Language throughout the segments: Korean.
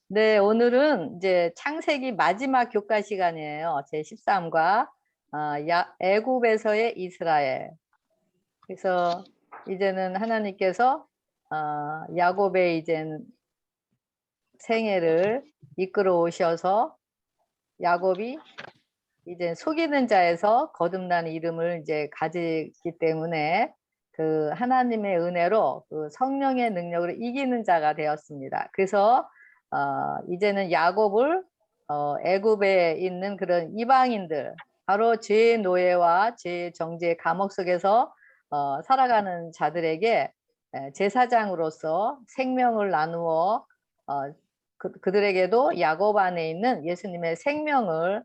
네, 오늘은 이제 창세기 마지막 교과 시간이에요. 제13과 애굽에서의 이스라엘. 그래서 이제는 하나님께서 야곱의 이제 생애를 이끌어 오셔서 야곱이 이제 속이는 자에서 거듭난 이름을 이제 가지기 때문에 그 하나님의 은혜로 그 성령의 능력으로 이기는 자가 되었습니다. 그래서 이제는 야곱을 애굽에 있는 그런 이방인들, 바로 죄의 노예와 죄의 정죄의 감옥 속에서 살아가는 자들에게 제사장으로서 생명을 나누어 그들에게도 야곱 안에 있는 예수님의 생명을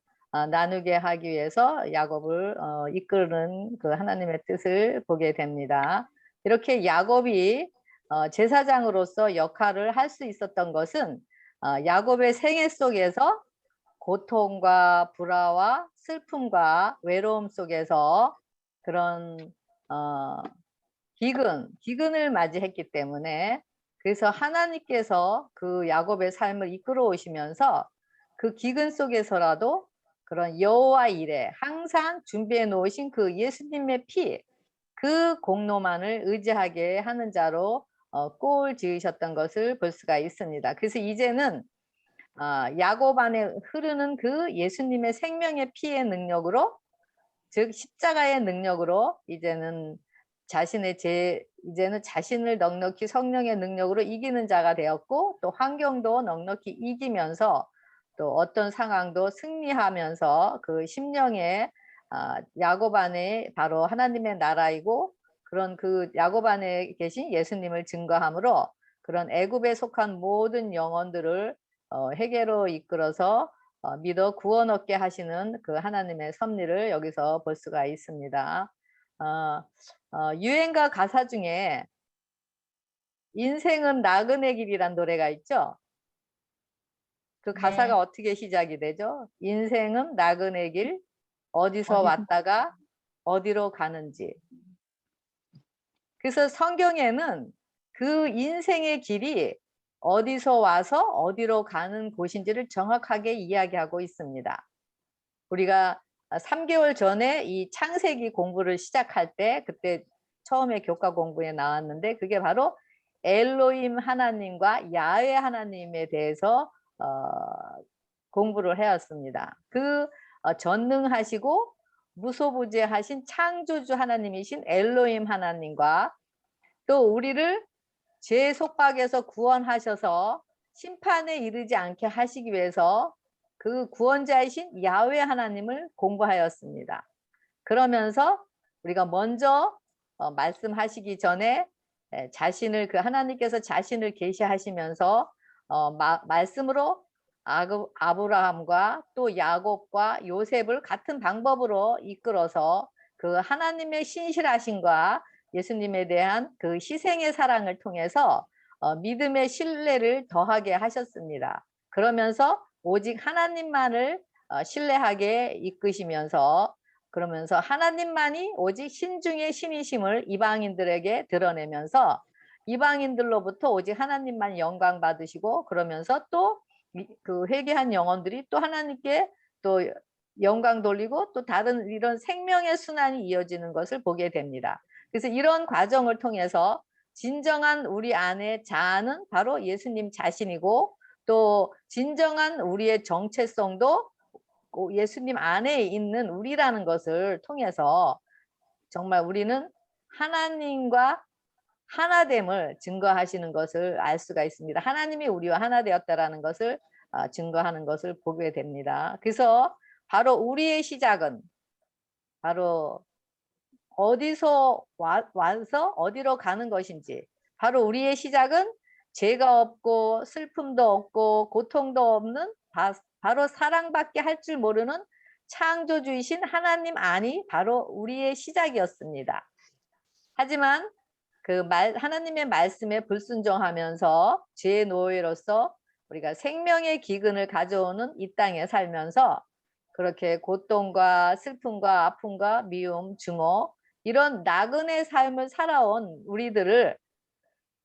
나누게 하기 위해서 야곱을 이끄는 그 하나님의 뜻을 보게 됩니다. 이렇게 야곱이 제사장으로서 역할을 할 수 있었던 것은 야곱의 생애 속에서 고통과 불화와 슬픔과 외로움 속에서 그런 기근을 맞이했기 때문에, 그래서 하나님께서 그 야곱의 삶을 이끌어 오시면서 그 기근 속에서라도 그런 여호와 일에 항상 준비해 놓으신 그 예수님의 피, 그 공로만을 의지하게 하는 자로 꼴 지으셨던 것을 볼 수가 있습니다. 그래서 이제는 야곱 안에 흐르는 그 예수님의 생명의 피의 능력으로, 즉 십자가의 능력으로 이제는 이제는 자신을 넉넉히 성령의 능력으로 이기는 자가 되었고, 또 환경도 넉넉히 이기면서 또 어떤 상황도 승리하면서 그 심령의 야곱 안에 바로 하나님의 나라이고, 그런 그 야곱 안에 계신 예수님을 증거함으로 그런 애굽에 속한 모든 영혼들을 회개로 이끌어서 믿어 구원 얻게 하시는 그 하나님의 섭리를 여기서 볼 수가 있습니다. 유행가 가사 중에 인생은 나그네 길이란 노래가 있죠. 그 가사가 네, 어떻게 시작이 되죠? 인생은 나그네 길, 어디서 어디서 왔다가 어디로 가는지. 그래서 성경에는 그 인생의 길이 어디서 와서 어디로 가는 곳인지를 정확하게 이야기하고 있습니다. 우리가 3개월 전에 이 창세기 공부를 시작할 때, 그때 처음에 교과 공부에 나왔는데, 그게 바로 엘로힘 하나님과 야훼 하나님에 대해서 공부를 해왔습니다. 그 전능하시고 무소부재하신 창조주 하나님이신 엘로힘 하나님과, 또 우리를 죄 속박에서 구원하셔서 심판에 이르지 않게 하시기 위해서 그 구원자이신 야훼 하나님을 공부하였습니다. 그러면서 우리가 먼저 말씀하시기 전에 자신을, 그 하나님께서 자신을 계시하시면서 말씀으로 아브라함과 또 야곱과 요셉을 같은 방법으로 이끌어서 그 하나님의 신실하심과 예수님에 대한 그 희생의 사랑을 통해서 믿음의 신뢰를 더하게 하셨습니다. 그러면서 오직 하나님만을 신뢰하게 이끄시면서, 그러면서 하나님만이 오직 신중의 신이심을 이방인들에게 드러내면서 이방인들로부터 오직 하나님만 영광 받으시고, 그러면서 또 그 회개한 영혼들이 또 하나님께 또 영광 돌리고 또 다른 이런 생명의 순환이 이어지는 것을 보게 됩니다. 그래서 이런 과정을 통해서 진정한 우리 안의 자아는 바로 예수님 자신이고, 또 진정한 우리의 정체성도 예수님 안에 있는 우리라는 것을 통해서 정말 우리는 하나님과 하나됨을 증거하시는 것을 알 수가 있습니다. 하나님이 우리와 하나 되었다라는 것을 증거하는 것을 보게 됩니다. 그래서 바로 우리의 시작은 바로 어디서 와서 어디로 가는 것인지, 바로 우리의 시작은 죄가 없고 슬픔도 없고 고통도 없는 바로 사랑밖에 할 줄 모르는 창조주이신 하나님 안이 바로 우리의 시작이었습니다. 하지만 그 하나님의 말씀에 불순종하면서 죄의 노예로서 우리가 생명의 기근을 가져오는 이 땅에 살면서 그렇게 고통과 슬픔과 아픔과 미움, 증오, 이런 나그네 삶을 살아온 우리들을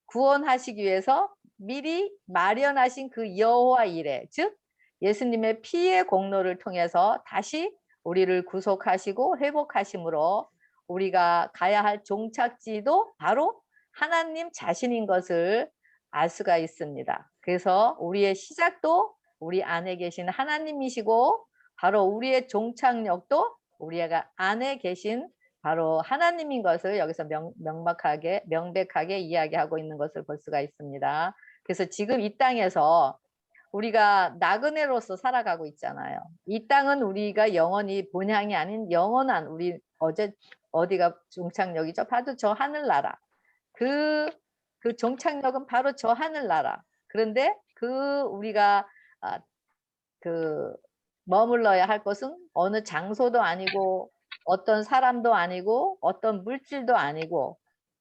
구원하시기 위해서 미리 마련하신 그 여호와 일에, 즉 예수님의 피의 공로를 통해서 다시 우리를 구속하시고 회복하심으로 우리가 가야 할 종착지도 바로 하나님 자신인 것을 알 수가 있습니다. 그래서 우리의 시작도 우리 안에 계신 하나님이시고 바로 우리의 종착역도 우리가 안에 계신 바로 하나님인 것을 여기서 명백하게 이야기하고 있는 것을 볼 수가 있습니다. 그래서 지금 이 땅에서 우리가 나그네로서 살아가고 있잖아요. 이 땅은 우리가 영원히 본향이 아닌 영원한 우리 어디가 종착역이죠? 바로 저 하늘나라. 그 종착역은 바로 저 하늘나라. 그런데 우리가 그 머물러야 할 것은 어느 장소도 아니고 어떤 사람도 아니고 어떤 물질도 아니고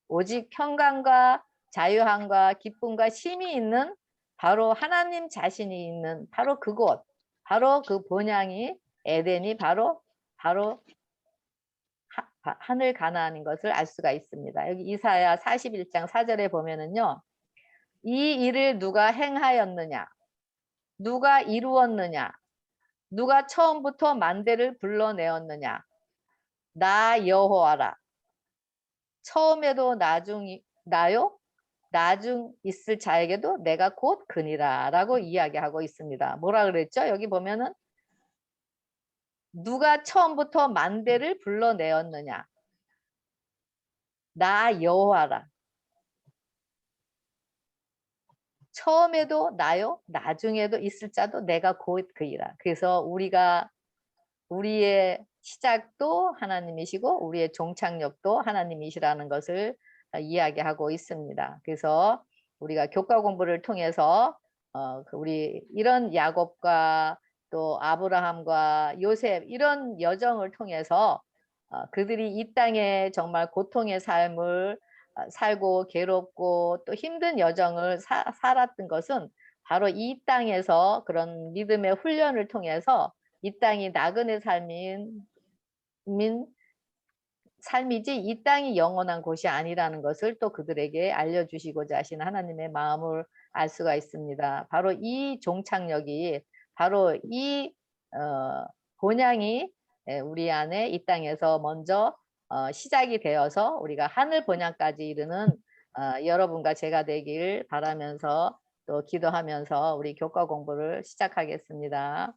오직 평강과 자유함과 기쁨과 쉼이 있는 바로 하나님 자신이 있는 바로 그곳, 바로 그 본향이 에덴이 바로 하늘 가나안인 것을 알 수가 있습니다. 여기 이사야 41장 4절에 보면은요. 이 일을 누가 행하였느냐? 누가 이루었느냐? 누가 처음부터 만대를 불러내었느냐? 나 여호와라. 처음에도 나요? 나중 있을 자에게도 내가 곧 그니라 라고 이야기하고 있습니다. 뭐라 그랬죠? 여기 보면은 누가 처음부터 만대를 불러내었느냐? 나 여호와라. 처음에도 나요? 나중에도 있을 자도 내가 곧 그이라. 그래서 우리의 시작도 하나님이시고 우리의 종착역도 하나님이시라는 것을 이야기하고 있습니다. 그래서 우리가 교과 공부를 통해서 우리 이런 야곱과 또 아브라함과 요셉 이런 여정을 통해서 그들이 이 땅에 정말 고통의 삶을 살고 괴롭고 또 힘든 여정을 살았던 것은 바로 이 땅에서 그런 믿음의 훈련을 통해서 이 땅이 나그네 삶이지 이 땅이 영원한 곳이 아니라는 것을 또 그들에게 알려주시고자 하시는 하나님의 마음을 알 수가 있습니다. 바로 이 종착역이 바로 이 본향이 우리 안에 이 땅에서 먼저 시작이 되어서 우리가 하늘 본향까지 이르는 여러분과 제가 되길 바라면서 또 기도하면서 우리 교과 공부를 시작하겠습니다.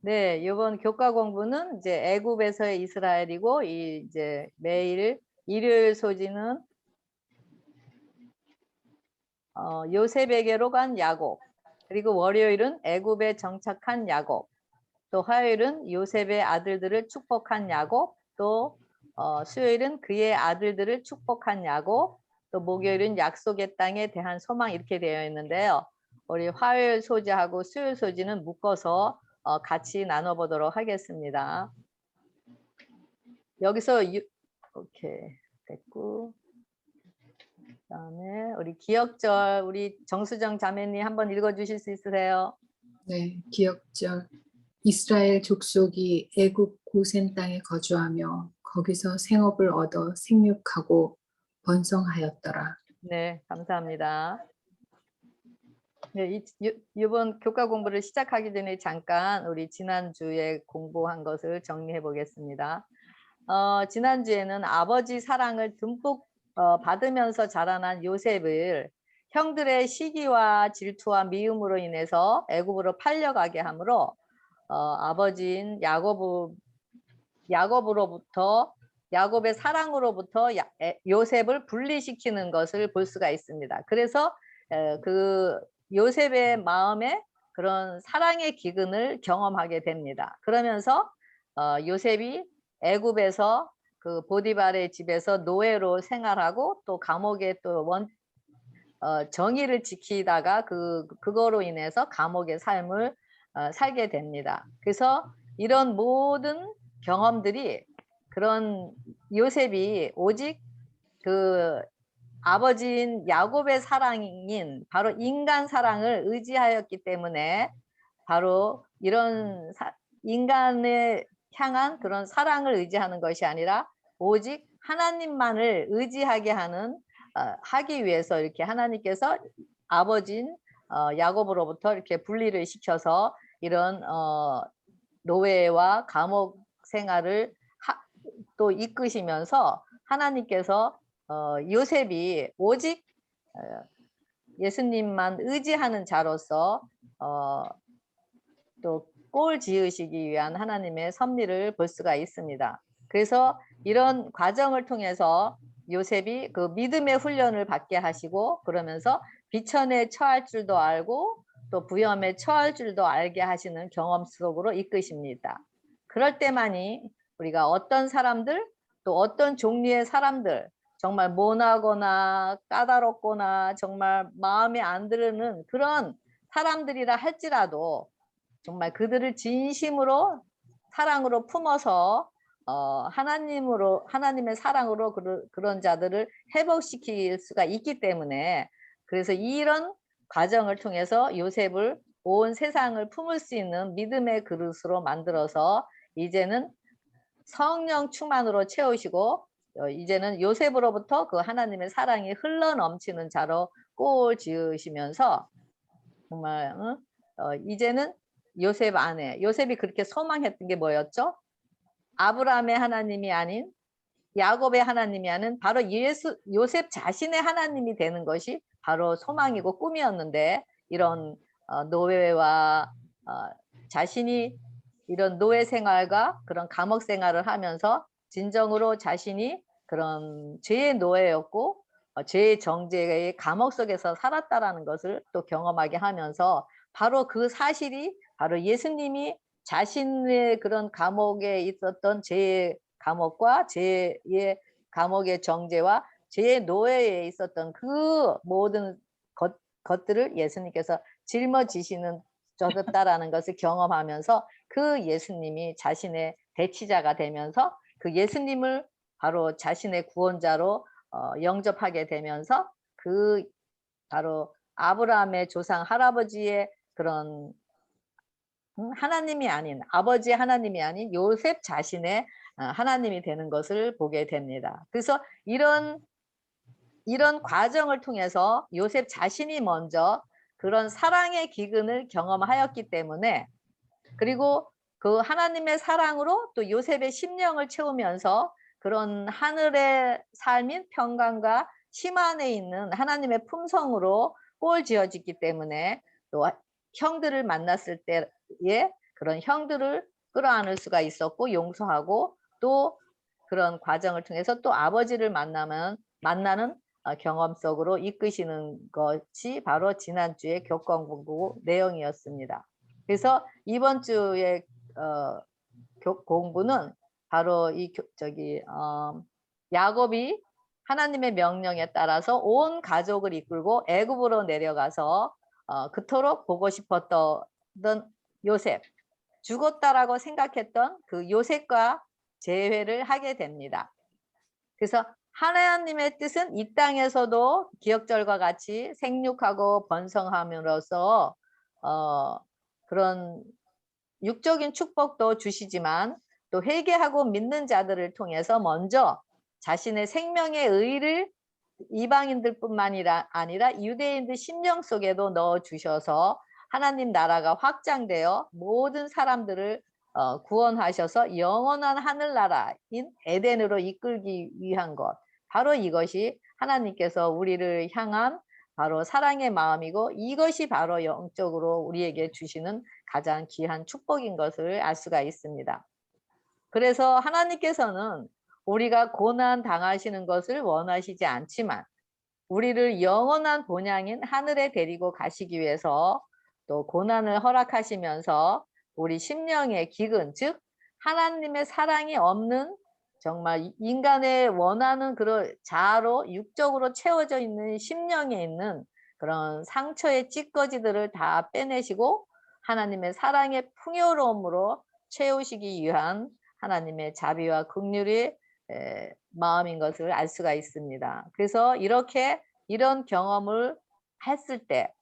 네, 이번 교과 공부는 이제 애굽에서의 이스라엘이고 이제 매일 일요일 소지는 요셉에게로 간 야곱, 그리고 월요일은 애굽에 정착한 야곱, 또 화요일은 요셉의 아들들을 축복한 야곱, 또 수요일은 그의 아들들을 축복한 야곱, 또 목요일은 약속의 땅에 대한 소망 이렇게 되어 있는데요. 우리 화요일 소지하고 수요일 소지는 묶어서 같이 나눠보도록 하겠습니다. 여기서 오케이 됐고, 그다음에 우리 기억절 우리 정수정 자매님 한번 읽어주실 수 있으세요? 네, 기억절. 이스라엘 족속이 애굽 고센 땅에 거주하며 거기서 생업을 얻어 생육하고 번성하였더라. 네, 감사합니다. 네, 이번 교과 공부를 시작하기 전에 잠깐 우리 지난주에 공부한 것을 정리해 보겠습니다. 지난주에는 아버지 사랑을 듬뿍 받으면서 자라난 요셉을 형들의 시기와 질투와 미움으로 인해서 애굽으로 팔려가게 하므로 아버지인 야곱의 사랑으로부터 요셉을 분리시키는 것을 볼 수가 있습니다. 그래서 그 요셉의 마음에 그런 사랑의 기근을 경험하게 됩니다. 그러면서 요셉이 애굽에서 그 보디발의 집에서 노예로 생활하고 또 감옥에 또 정의를 지키다가 그거로 인해서 감옥의 삶을 살게 됩니다. 그래서 이런 모든 경험들이 그런 요셉이 오직 그 아버지인 야곱의 사랑인 바로 인간 사랑을 의지하였기 때문에 바로 이런 인간을 향한 그런 사랑을 의지하는 것이 아니라 오직 하나님만을 의지하게 하기 위해서 이렇게 하나님께서 아버지인 야곱으로부터 이렇게 분리를 시켜서 이런 노예와 감옥 생활을 또 이끄시면서 하나님께서 요셉이 오직 예수님만 의지하는 자로서 또 꼴 지으시기 위한 하나님의 섭리를 볼 수가 있습니다. 그래서 이런 과정을 통해서 요셉이 그 믿음의 훈련을 받게 하시고, 그러면서 비천에 처할 줄도 알고 또 부염에 처할 줄도 알게 하시는 경험 속으로 이끄십니다. 그럴 때만이 우리가 어떤 사람들, 또 어떤 종류의 사람들, 정말 모나거나 까다롭거나 정말 마음에 안 드는 그런 사람들이라 할지라도 정말 그들을 진심으로 사랑으로 품어서 하나님의 사랑으로 그런 자들을 회복시킬 수가 있기 때문에, 그래서 이런 과정을 통해서 요셉을 온 세상을 품을 수 있는 믿음의 그릇으로 만들어서 이제는 성령 충만으로 채우시고, 이제는 요셉으로부터 그 하나님의 사랑이 흘러 넘치는 자로 꼴 지으시면서 정말 이제는 요셉 안에, 요셉이 그렇게 소망했던 게 뭐였죠? 아브라함의 하나님이 아닌 야곱의 하나님이 아닌 바로 요셉 자신의 하나님이 되는 것이 바로 소망이고 꿈이었는데, 이런 노예와 자신이 이런 노예 생활과 그런 감옥 생활을 하면서 진정으로 자신이 그런 죄의 노예였고 죄의 정죄의 감옥 속에서 살았다라는 것을 또 경험하게 하면서, 바로 그 사실이 바로 예수님이 자신의 그런 감옥에 있었던 죄의 감옥과 죄의 감옥의 정죄와 죄의 노예에 있었던 그 모든 것들을 예수님께서 짊어지시는 졌다라는 것을 경험하면서 그 예수님이 자신의 대치자가 되면서 그 예수님을 바로 자신의 구원자로 영접하게 되면서, 그 바로 아브라함의 조상 할아버지의 그런 하나님이 아닌, 아버지의 하나님이 아닌 요셉 자신의 하나님이 되는 것을 보게 됩니다. 그래서 이런 과정을 통해서 요셉 자신이 먼저 그런 사랑의 기근을 경험하였기 때문에, 그리고 그 하나님의 사랑으로 또 요셉의 심령을 채우면서 그런 하늘의 삶인 평강과 심 안에 있는 하나님의 품성으로 꼴 지어지기 때문에, 또 형들을 만났을 때에 그런 형들을 끌어안을 수가 있었고 용서하고, 또 그런 과정을 통해서 또 아버지를 만나는 경험 속으로 이끄시는 것이 바로 지난주의 교권 내용이었습니다. 그래서 이번 주에 공부는 바로 야곱이 하나님의 명령에 따라서 온 가족을 이끌고 애굽으로 내려가서 그토록 보고 싶었던 요셉, 죽었다라고 생각했던 그 요셉과 재회를 하게 됩니다. 그래서 하나님의 뜻은 이 땅에서도 기억절과 같이 생육하고 번성함으로써 그런 육적인 축복도 주시지만, 또 회개하고 믿는 자들을 통해서 먼저 자신의 생명의 의를 이방인들뿐만 아니라 유대인들 심령 속에도 넣어 주셔서 하나님 나라가 확장되어 모든 사람들을 구원하셔서 영원한 하늘나라인 에덴으로 이끌기 위한 것, 바로 이것이 하나님께서 우리를 향한 바로 사랑의 마음이고, 이것이 바로 영적으로 우리에게 주시는 가장 귀한 축복인 것을 알 수가 있습니다. 그래서 하나님께서는 우리가 고난 당하시는 것을 원하시지 않지만, 우리를 영원한 본향인 하늘에 데리고 가시기 위해서 또 고난을 허락하시면서 우리 심령의 기근, 즉 하나님의 사랑이 없는, 정말 인간의 원하는 그런 자아로 육적으로 채워져 있는 심령에 있는 그런 상처의 찌꺼기들을 다 빼내시고 하나님의 사랑의 풍요로움으로 채우시기 위한 하나님의 자비와 긍휼의 마음인 것을 알 수가 있습니다. 그래서 이런 경험을 했을 때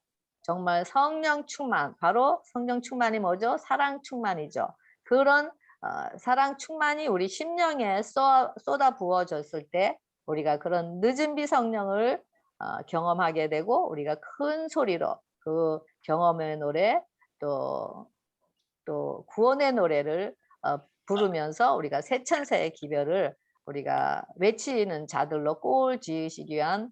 정말 성령 충만, 바로 성령 충만이 뭐죠? 사랑 충만이죠. 그런 사랑 충만이 우리 심령에 쏟아 부어졌을 때 우리가 그런 늦은 비 성령을 경험하게 되고 우리가 큰 소리로 그 경험의 노래 또 구원의 노래를 부르면서 우리가 새 천사의 기별을 우리가 외치는 자들로 꼴 지으시기 위한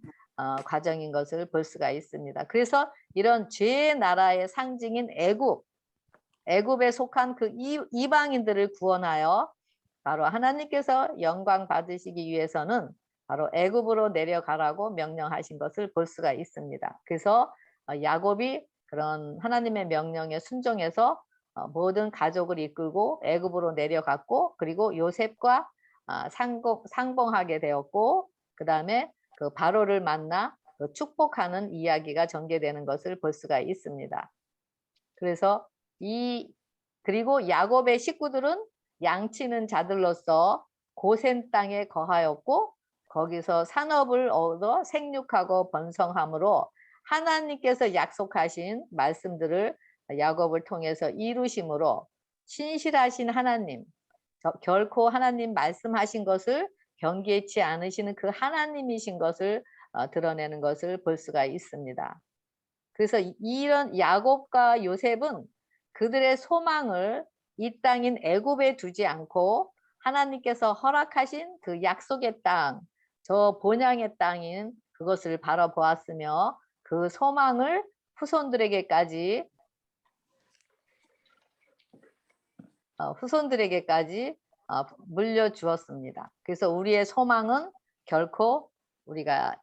과정인 것을 볼 수가 있습니다. 그래서 이런 죄의 나라의 상징인 애굽에 속한 그 이방인들을 구원하여 바로 하나님께서 영광 받으시기 위해서는 바로 애굽으로 내려가라고 명령하신 것을 볼 수가 있습니다. 그래서 야곱이 그런 하나님의 명령에 순종해서 모든 가족을 이끌고 애굽으로 내려갔고, 그리고 요셉과 상봉하게 되었고, 그 다음에 그 바로를 만나 그 축복하는 이야기가 전개되는 것을 볼 수가 있습니다. 그래서 그리고 야곱의 식구들은 양치는 자들로서 고센 땅에 거하였고 거기서 산업을 얻어 생육하고 번성함으로 하나님께서 약속하신 말씀들을 야곱을 통해서 이루심으로 신실하신 하나님, 결코 하나님 말씀하신 것을 경계치 않으시는 그 하나님이신 것을 드러내는 것을 볼 수가 있습니다. 그래서 이런 야곱과 요셉은 그들의 소망을 이 땅인 애굽에 두지 않고 하나님께서 허락하신 그 약속의 땅, 저 본향의 땅인 그것을 바라보았으며 그 소망을 후손들에게까지 물려주었습니다. 그래서 우리의 소망은 결코 우리가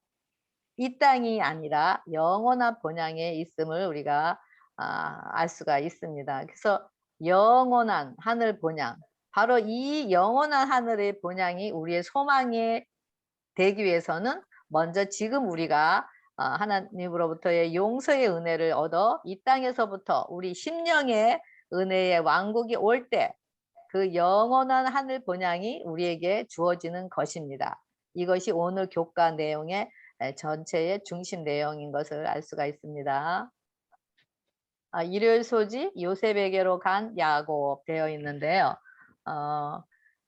이 땅이 아니라 영원한 본향에 있음을 우리가 알 수가 있습니다. 그래서 영원한 하늘 본향, 바로 이 영원한 하늘의 본향이 우리의 소망이 되기 위해서는 먼저 지금 우리가 하나님으로부터의 용서의 은혜를 얻어 이 땅에서부터 우리 심령의 은혜의 왕국이 올 때 그 영원한 하늘 본향이 우리에게 주어지는 것입니다. 이것이 오늘 교과 내용의 전체의 중심 내용인 것을 알 수가 있습니다. 일요일 소지 요셉에게로 간 야곱 되어 있는데요.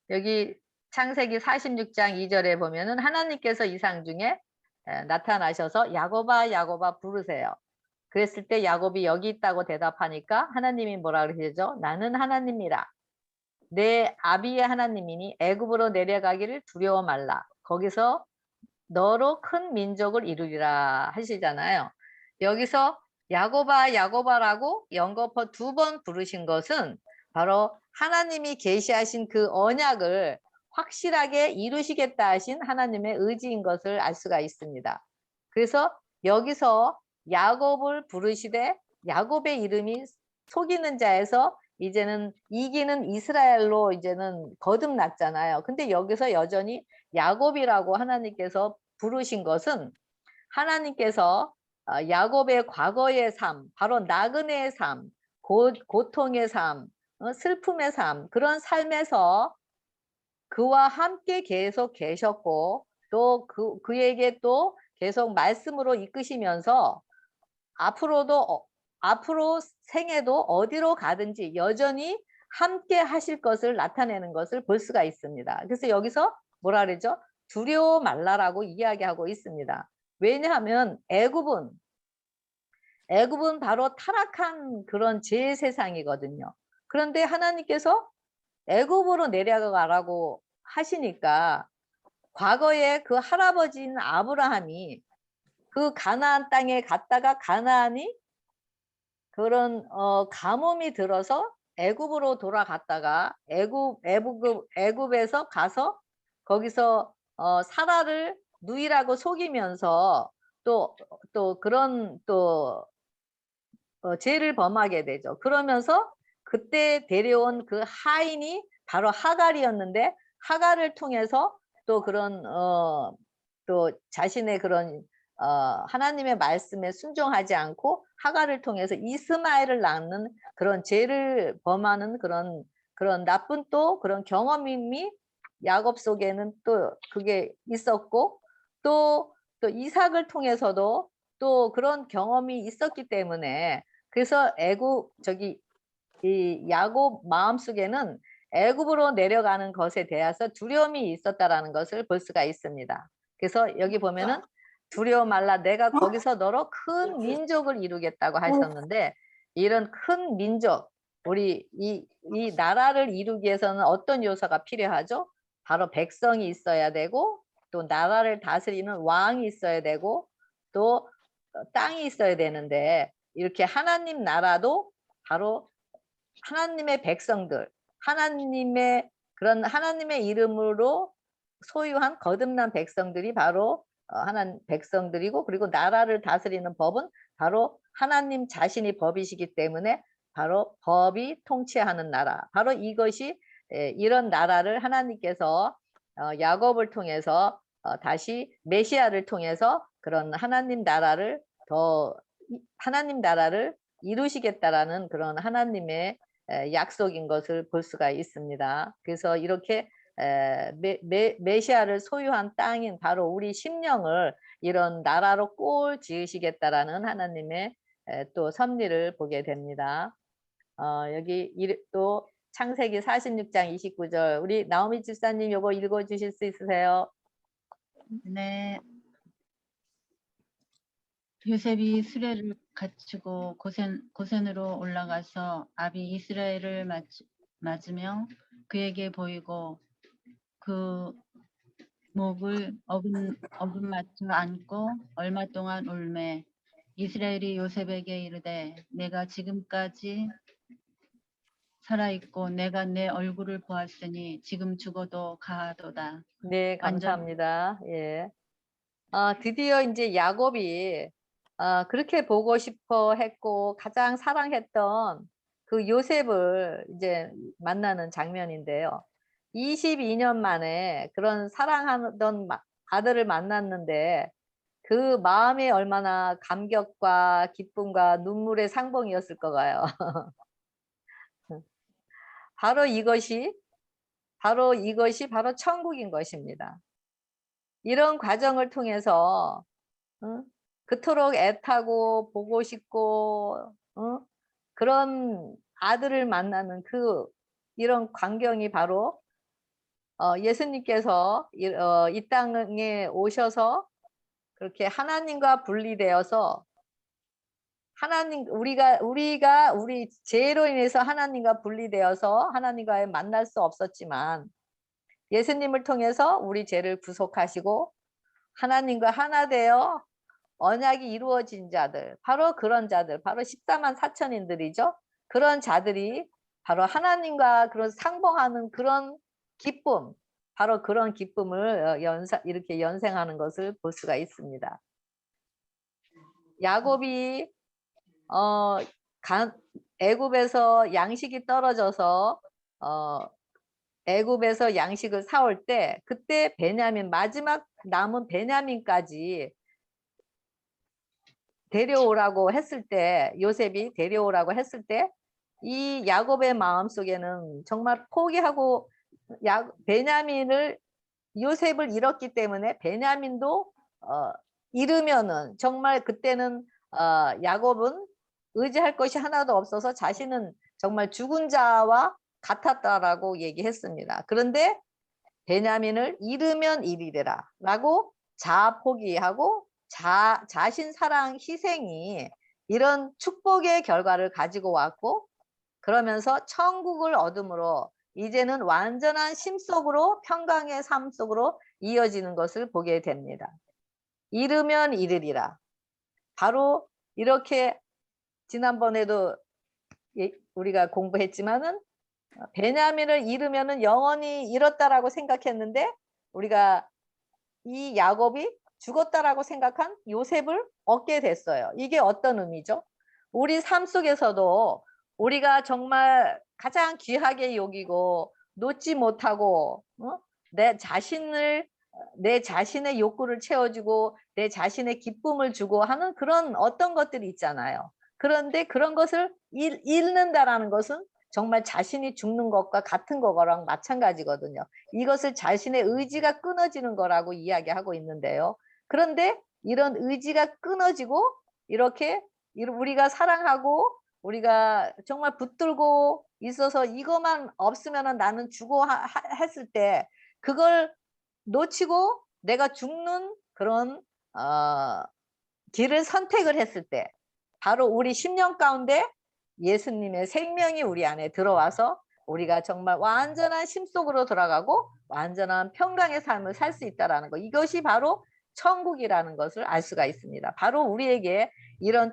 여기 창세기 46장 2절에 보면은 하나님께서 이상 중에 나타나셔서 야곱아 야곱아 부르세요. 그랬을 때 야곱이 여기 있다고 대답하니까 하나님이 뭐라 그러시죠? 나는 하나님이라. 내 아비의 하나님이니 애굽으로 내려가기를 두려워 말라. 거기서 너로 큰 민족을 이루리라 하시잖아요. 여기서 야곱아 야곱아라고 연거푸 2번 부르신 것은 바로 하나님이 계시하신 그 언약을 확실하게 이루시겠다 하신 하나님의 의지인 것을 알 수가 있습니다. 그래서 여기서 야곱을 부르시되 야곱의 이름이 속이는 자에서 이제는 이기는 이스라엘로 이제는 거듭났잖아요. 근데 여기서 여전히 야곱이라고 하나님께서 부르신 것은 하나님께서 야곱의 과거의 삶, 바로 나그네의 삶, 고통의 삶, 슬픔의 삶, 그런 삶에서 그와 함께 계속 계셨고 또 그에게 또 계속 말씀으로 이끄시면서 앞으로 생애도 어디로 가든지 여전히 함께 하실 것을 나타내는 것을 볼 수가 있습니다. 그래서 여기서 뭐라 그러죠? 두려워 말라라고 이야기하고 있습니다. 왜냐하면 애굽은 바로 타락한 그런 죄의 세상이거든요. 그런데 하나님께서 애굽으로 내려가라고 하시니까 과거에 그 할아버지인 아브라함이 그 가나안 땅에 갔다가 가나안이 그런 가뭄이 들어서 애굽으로 돌아갔다가 애굽에서 가서 거기서 사라를 누이라고 속이면서 또 그런 죄를 범하게 되죠. 그러면서 그때 데려온 그 하인이 바로 하갈이었는데 하갈을 통해서 또 그런 또 자신의 그런 하나님의 말씀에 순종하지 않고 하갈을 통해서 이스마엘을 낳는 그런 죄를 범하는 그런 나쁜 또 그런 경험이 야곱 속에는 또 그게 있었고 또 이삭을 통해서도 또 그런 경험이 있었기 때문에 그래서 이 야곱 마음속에는 애굽으로 내려가는 것에 대해서 두려움이 있었다라는 것을 볼 수가 있습니다. 그래서 여기 보면은 두려워 말라 내가 거기서 너로 큰 민족을 이루겠다고 하셨는데 이런 큰 민족 우리 이 나라를 이루기 위해서는 어떤 요소가 필요하죠? 바로 백성이 있어야 되고 또 나라를 다스리는 왕이 있어야 되고 또 땅이 있어야 되는데 이렇게 하나님 나라도 바로 하나님의 백성들, 하나님의 그런 하나님의 이름으로 소유한 거듭난 백성들이 바로 하나님 백성들이고 그리고 나라를 다스리는 법은 바로 하나님 자신이 법이시기 때문에 바로 법이 통치하는 나라. 바로 이것이 이런 나라를 하나님께서 야곱을 통해서 다시 메시아를 통해서 그런 하나님 나라를 더 하나님 나라를 이루시겠다라는 그런 하나님의 약속인 것을 볼 수가 있습니다. 그래서 이렇게 메시아를 소유한 땅인 바로 우리 심령을 이런 나라로 꼴 지으시겠다라는 하나님의 또 섭리를 보게 됩니다. 여기 또 창세기 46장 29절 우리 나오미 집사님 요거 읽어 주실 수 있으세요? 네. 요셉이 수레를 갖추고 고센으로 올라가서 아비 이스라엘을 맞으며 그에게 보이고 그 목을 어금맞춰 안고 얼마 동안 울매 이스라엘이 요셉에게 이르되 내가 지금까지 살아있고 내가 내 얼굴을 보았으니 지금 죽어도 가하도다. 네, 감사합니다. 예. 드디어 이제 야곱이 그렇게 보고 싶어 했고 가장 사랑했던 그 요셉을 이제 만나는 장면인데요. 22년 만에 그런 사랑하던 아들을 만났는데 그 마음이 얼마나 감격과 기쁨과 눈물의 상봉이었을 거가요. 바로 이것이 바로 천국인 것입니다. 이런 과정을 통해서 그토록 애타고 보고 싶고 그런 아들을 만나는 이런 광경이 바로 예수님께서 이 땅에 오셔서 그렇게 하나님과 분리되어서 우리가 우리 죄로 인해서 하나님과 분리되어서 하나님과 만날 수 없었지만 예수님을 통해서 우리 죄를 구속하시고 하나님과 하나 되어 언약이 이루어진 자들, 바로 그런 자들, 바로 14만 4천인들이죠. 그런 자들이 바로 하나님과 그런 상봉하는 그런 기쁨, 바로 그런 기쁨을 이렇게 연생하는 것을 볼 수가 있습니다. 야곱이 애굽에서 양식이 떨어져서 애굽에서 양식을 사올 때 그때 베냐민 마지막 남은 베냐민까지 데려오라고 했을 때 요셉이 데려오라고 했을 때 이 야곱의 마음속에는 정말 포기하고 베냐민을 요셉을 잃었기 때문에 베냐민도 잃으면은 정말 그때는 야곱은 의지할 것이 하나도 없어서 자신은 정말 죽은 자와 같았다라고 얘기했습니다. 그런데 베냐민을 잃으면 이리되라 라고 자포기하고 자신 사랑 희생이 이런 축복의 결과를 가지고 왔고 그러면서 천국을 얻음으로 이제는 완전한 심 속으로 평강의 삶 속으로 이어지는 것을 보게 됩니다. 잃으면 이르리라. 바로 이렇게 지난번에도 우리가 공부했지만은 베냐민을 잃으면은 영원히 잃었다라고 생각했는데 우리가 이 야곱이 죽었다라고 생각한 요셉을 얻게 됐어요. 이게 어떤 의미죠? 우리 삶 속에서도 우리가 정말 가장 귀하게 여기고 놓지 못하고 내 자신의 욕구를 채워주고 내 자신의 기쁨을 주고 하는 그런 어떤 것들이 있잖아요. 그런데 그런 것을 잃는다라는 것은 정말 자신이 죽는 것과 같은 거랑 마찬가지거든요. 이것을 자신의 의지가 끊어지는 거라고 이야기하고 있는데요. 그런데 이런 의지가 끊어지고 이렇게 우리가 사랑하고 우리가 정말 붙들고 있어서 이것만 없으면 나는 죽어 했을 때 그걸 놓치고 내가 죽는 그런 길을 선택을 했을 때 바로 우리 심령 가운데 예수님의 생명이 우리 안에 들어와서 우리가 정말 완전한 심 속으로 들어가고 완전한 평강의 삶을 살 수 있다라는 거. 이것이 바로 천국이라는 것을 알 수가 있습니다. 바로 우리에게 이런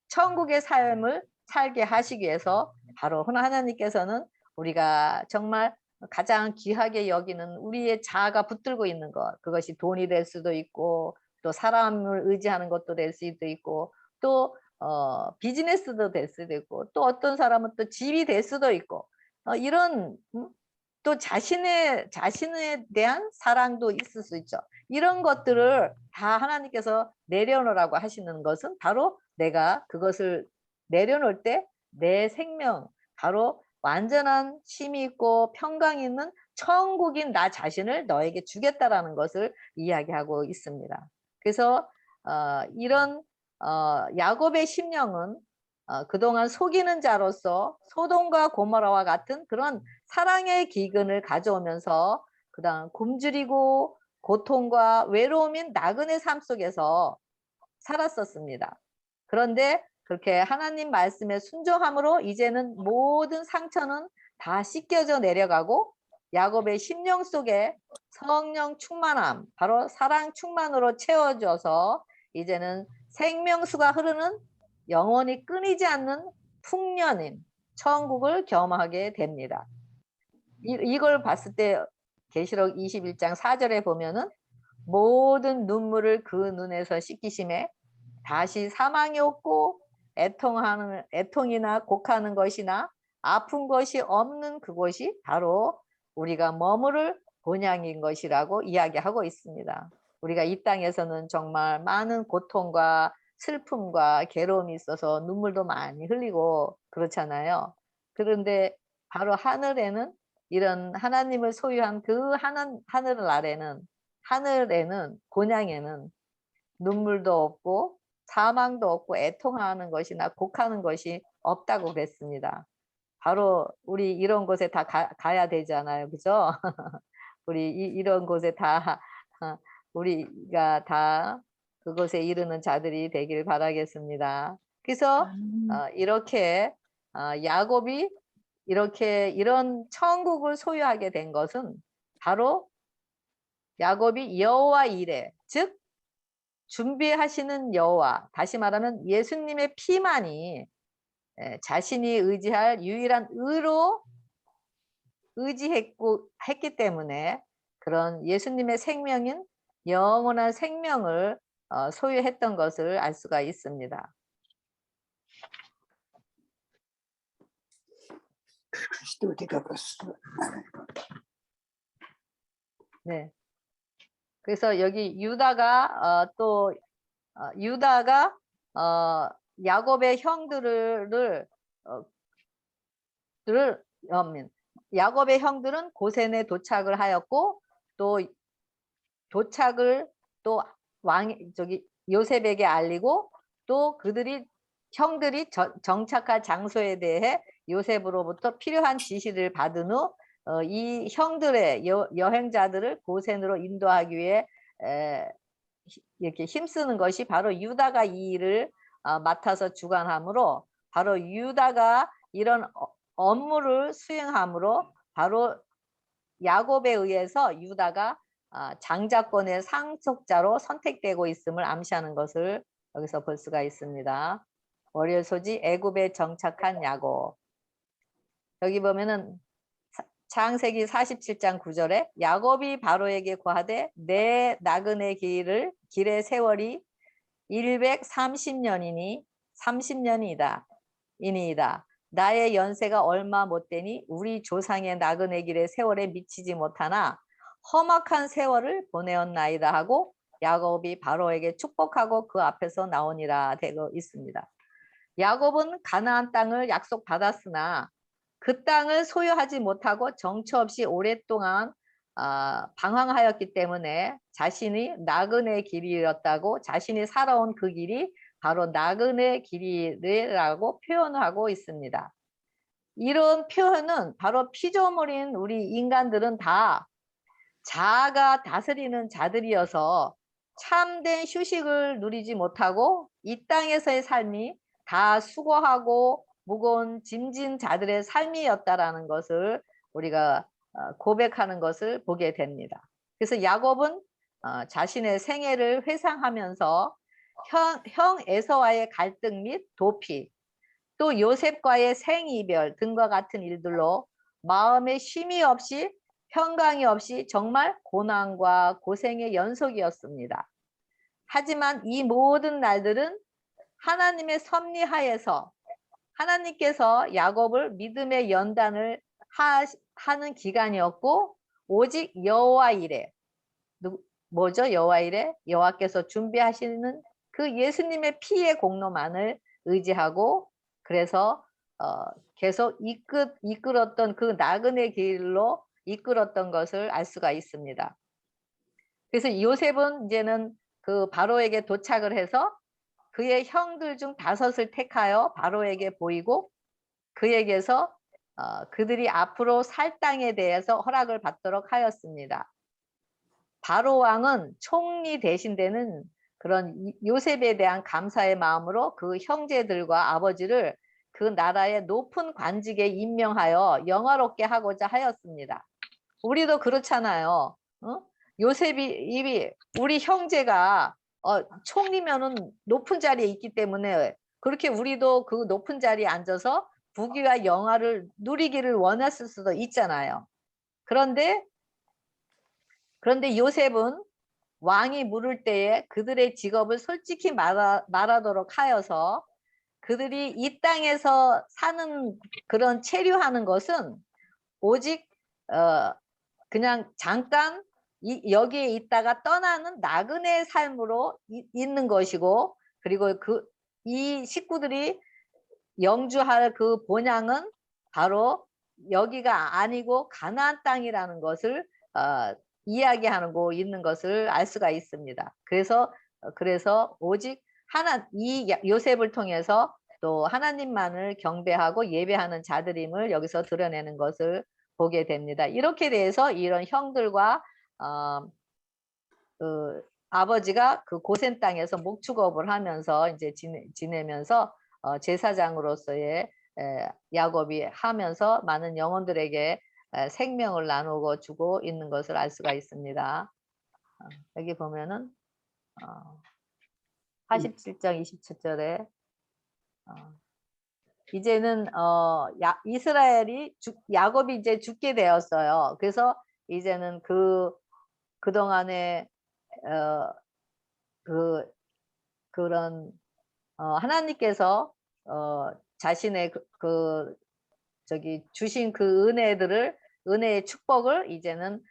천국의 삶을 살게 하시기 위해서 바로 하나님께서는 우리가 정말 가장 귀하게 여기는 우리의 자아가 붙들고 있는 것, 그것이 돈이 될 수도 있고 또 사람을 의지하는 것도 될 수도 있고 또 비즈니스도 될 수도 있고 또 어떤 사람은 또 집이 될 수도 있고 이런 또 자신에 대한 사랑도 있을 수 있죠. 이런 것들을 다 하나님께서 내려놓으라고 하시는 것은 바로 내가 그것을 내려놓을 때 내 생명, 바로 완전한 쉼이 있고 평강이 있는 천국인 나 자신을 너에게 주겠다라는 것을 이야기하고 있습니다. 그래서 이런 야곱의 심령은 그동안 속이는 자로서 소돔과 고모라와 같은 그런 사랑의 기근을 가져오면서 그다음 굶주리고 고통과 외로움인 나그네 삶 속에서 살았었습니다. 그런데 그렇게 하나님 말씀에 순종함으로 이제는 모든 상처는 다 씻겨져 내려가고 야곱의 심령 속에 성령 충만함, 바로 사랑 충만으로 채워져서 이제는 생명수가 흐르는 영원히 끊이지 않는 풍년인 천국을 경험하게 됩니다. 이걸 봤을 때 계시록 21장 4절에 보면은 모든 눈물을 그 눈에서 씻기심에 다시 사망이 없고 애통이나 곡하는 것이나 아픈 것이 없는 그곳이 바로 우리가 머무를 본향인 것이라고 이야기하고 있습니다. 우리가 이 땅에서는 정말 많은 고통과 슬픔과 괴로움이 있어서 눈물도 많이 흘리고 그렇잖아요. 그런데 바로 하늘에는 이런 하나님을 소유한 그 하늘 아래는 하늘에는 곤양에는 눈물도 없고 사망도 없고 애통하는 것이나 곡하는 것이 없다고 그랬습니다. 바로 우리 이런 곳에 다 가야 되잖아요. 그죠? 우리 이런 곳에 다 우리가 다 그곳에 이르는 자들이 되길 바라겠습니다. 그래서 이렇게 야곱이 이렇게 이런 천국을 소유하게 된 것은 바로 야곱이 여호와 이레, 즉 준비하시는 여호와, 다시 말하면 예수님의 피만이 자신이 의지할 유일한 의로 했기 때문에 그런 예수님의 생명인 영원한 생명을 소유했던 것을 알 수가 있습니다. 네. 그래서 여기 유다가 유다가 야곱의 형들을 야곱의 형들은 고센에 도착을 하였고 또 도착을 또 요셉에게 알리고 또 형들이 정착할 장소에 대해 요셉으로부터 필요한 지시를 받은 후 이 형들의 여행자들을 고센으로 인도하기 위해 이렇게 힘쓰는 것이 바로 유다가 이 일을 맡아서 주관하므로 바로 유다가 이런 업무를 수행함으로 바로 야곱에 의해서 유다가 장자권의 상속자로 선택되고 있음을 암시하는 것을 여기서 볼 수가 있습니다. 월요일 소지 애굽에 정착한 야곱. 여기 보면은 창세기 47장 9절에 야곱이 바로에게 고하되 내 나그네 길의 세월이 130년이니 30년이다. 이니이다. 나의 연세가 얼마 못되니 우리 조상의 나그네 길의 세월에 미치지 못하나 험악한 세월을 보내었나이다 하고 야곱이 바로에게 축복하고 그 앞에서 나오니라 되고 있습니다. 야곱은 가나안 땅을 약속받았으나 그 땅을 소유하지 못하고 정처 없이 오랫동안 방황하였기 때문에 자신이 나그네 길이었다고 자신이 살아온 그 길이 바로 나그네 길이라고 표현하고 있습니다. 이런 표현은 바로 피조물인 우리 인간들은 다 자아가 다스리는 자들이어서 참된 휴식을 누리지 못하고 이 땅에서의 삶이 다 수고하고 무거운 짐진 자들의 삶이었다라는 것을 우리가 고백하는 것을 보게 됩니다. 그래서 야곱은 자신의 생애를 회상하면서 형 에서와의 갈등 및 도피, 또 요셉과의 생이별 등과 같은 일들로 마음에 쉼이 없이 평강이 없이 정말 고난과 고생의 연속이었습니다. 하지만 이 모든 날들은 하나님의 섭리하에서 하나님께서 야곱을 믿음의 연단을 하는 기간이었고, 오직 여호와 이레, 뭐죠? 여호와 이레? 여호와께서 준비하시는 그 예수님의 피의 공로만을 의지하고, 그래서 계속 이끌었던 그 나그네 길로 이끌었던 것을 알 수가 있습니다. 그래서 요셉은 이제는 그 바로에게 도착을 해서 그의 형들 중 5을 택하여 바로에게 보이고, 그에게서 그들이 앞으로 살 땅에 대해서 허락을 받도록 하였습니다. 바로 왕은 총리 대신 되는 그런 요셉에 대한 감사의 마음으로 그 형제들과 아버지를 그 나라의 높은 관직에 임명하여 영화롭게 하고자 하였습니다. 우리도 그렇잖아요. 요셉이 우리 형제가 총리면은 높은 자리에 있기 때문에 그렇게 우리도 그 높은 자리에 앉아서 부귀와 영화를 누리기를 원했을 수도 있잖아요. 그런데 요셉은 왕이 물을 때에 그들의 직업을 솔직히 말하도록 하여서 그들이 이 땅에서 사는 그런 체류하는 것은 오직 그냥 잠깐 여기에 있다가 떠나는 나그네 삶으로 있는 것이고, 그리고 이 식구들이 영주할 그 본향은 바로 여기가 아니고 가나안 땅이라는 것을 이야기하고 있는 것을 알 수가 있습니다. 그래서 오직 이 요셉을 통해서 또 하나님만을 경배하고 예배하는 자들임을 여기서 드러내는 것을 보게 됩니다. 이렇게 돼서 이런 형들과 그 아버지가 그 고센 땅에서 목축업을 하면서 이제 지내면서 제사장으로서의 야곱이 하면서 많은 영혼들에게 생명을 나누고 주고 있는 것을 알 수가 있습니다. 여기 보면은 47장 27절에 이제는 이스라엘이 야곱이 이제 죽게 되었어요. 그래서 이제는 그동안에 그런 하나님께서 자신의 주신 그 은혜의 축복을 이제는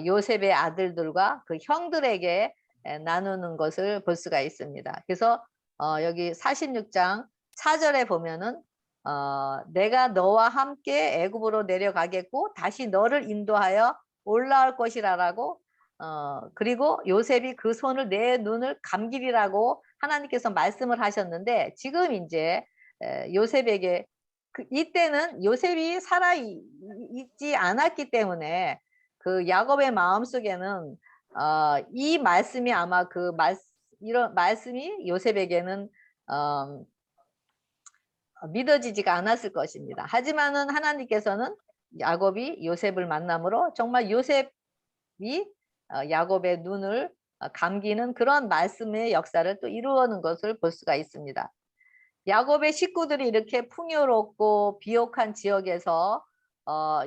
요셉의 아들들과 그 형들에게 나누는 것을 볼 수가 있습니다. 그래서 여기 46장 4절에 보면은 내가 너와 함께 애굽으로 내려가겠고 다시 너를 인도하여 올라올 것이라고, 그리고 요셉이 그 손을 내 눈을 감기리라고 하나님께서 말씀을 하셨는데, 지금 이제 요셉에게 이때는 요셉이 살아 있지 않았기 때문에 그 야곱의 마음속에는 이 말씀이 아마 이런 말씀이 요셉에게는 믿어지지가 않았을 것입니다. 하지만은 하나님께서는 야곱이 요셉을 만남으로 정말 요셉이 야곱의 눈을 감기는 그런 말씀의 역사를 또 이루어는 것을 볼 수가 있습니다. 야곱의 식구들이 이렇게 풍요롭고 비옥한 지역에서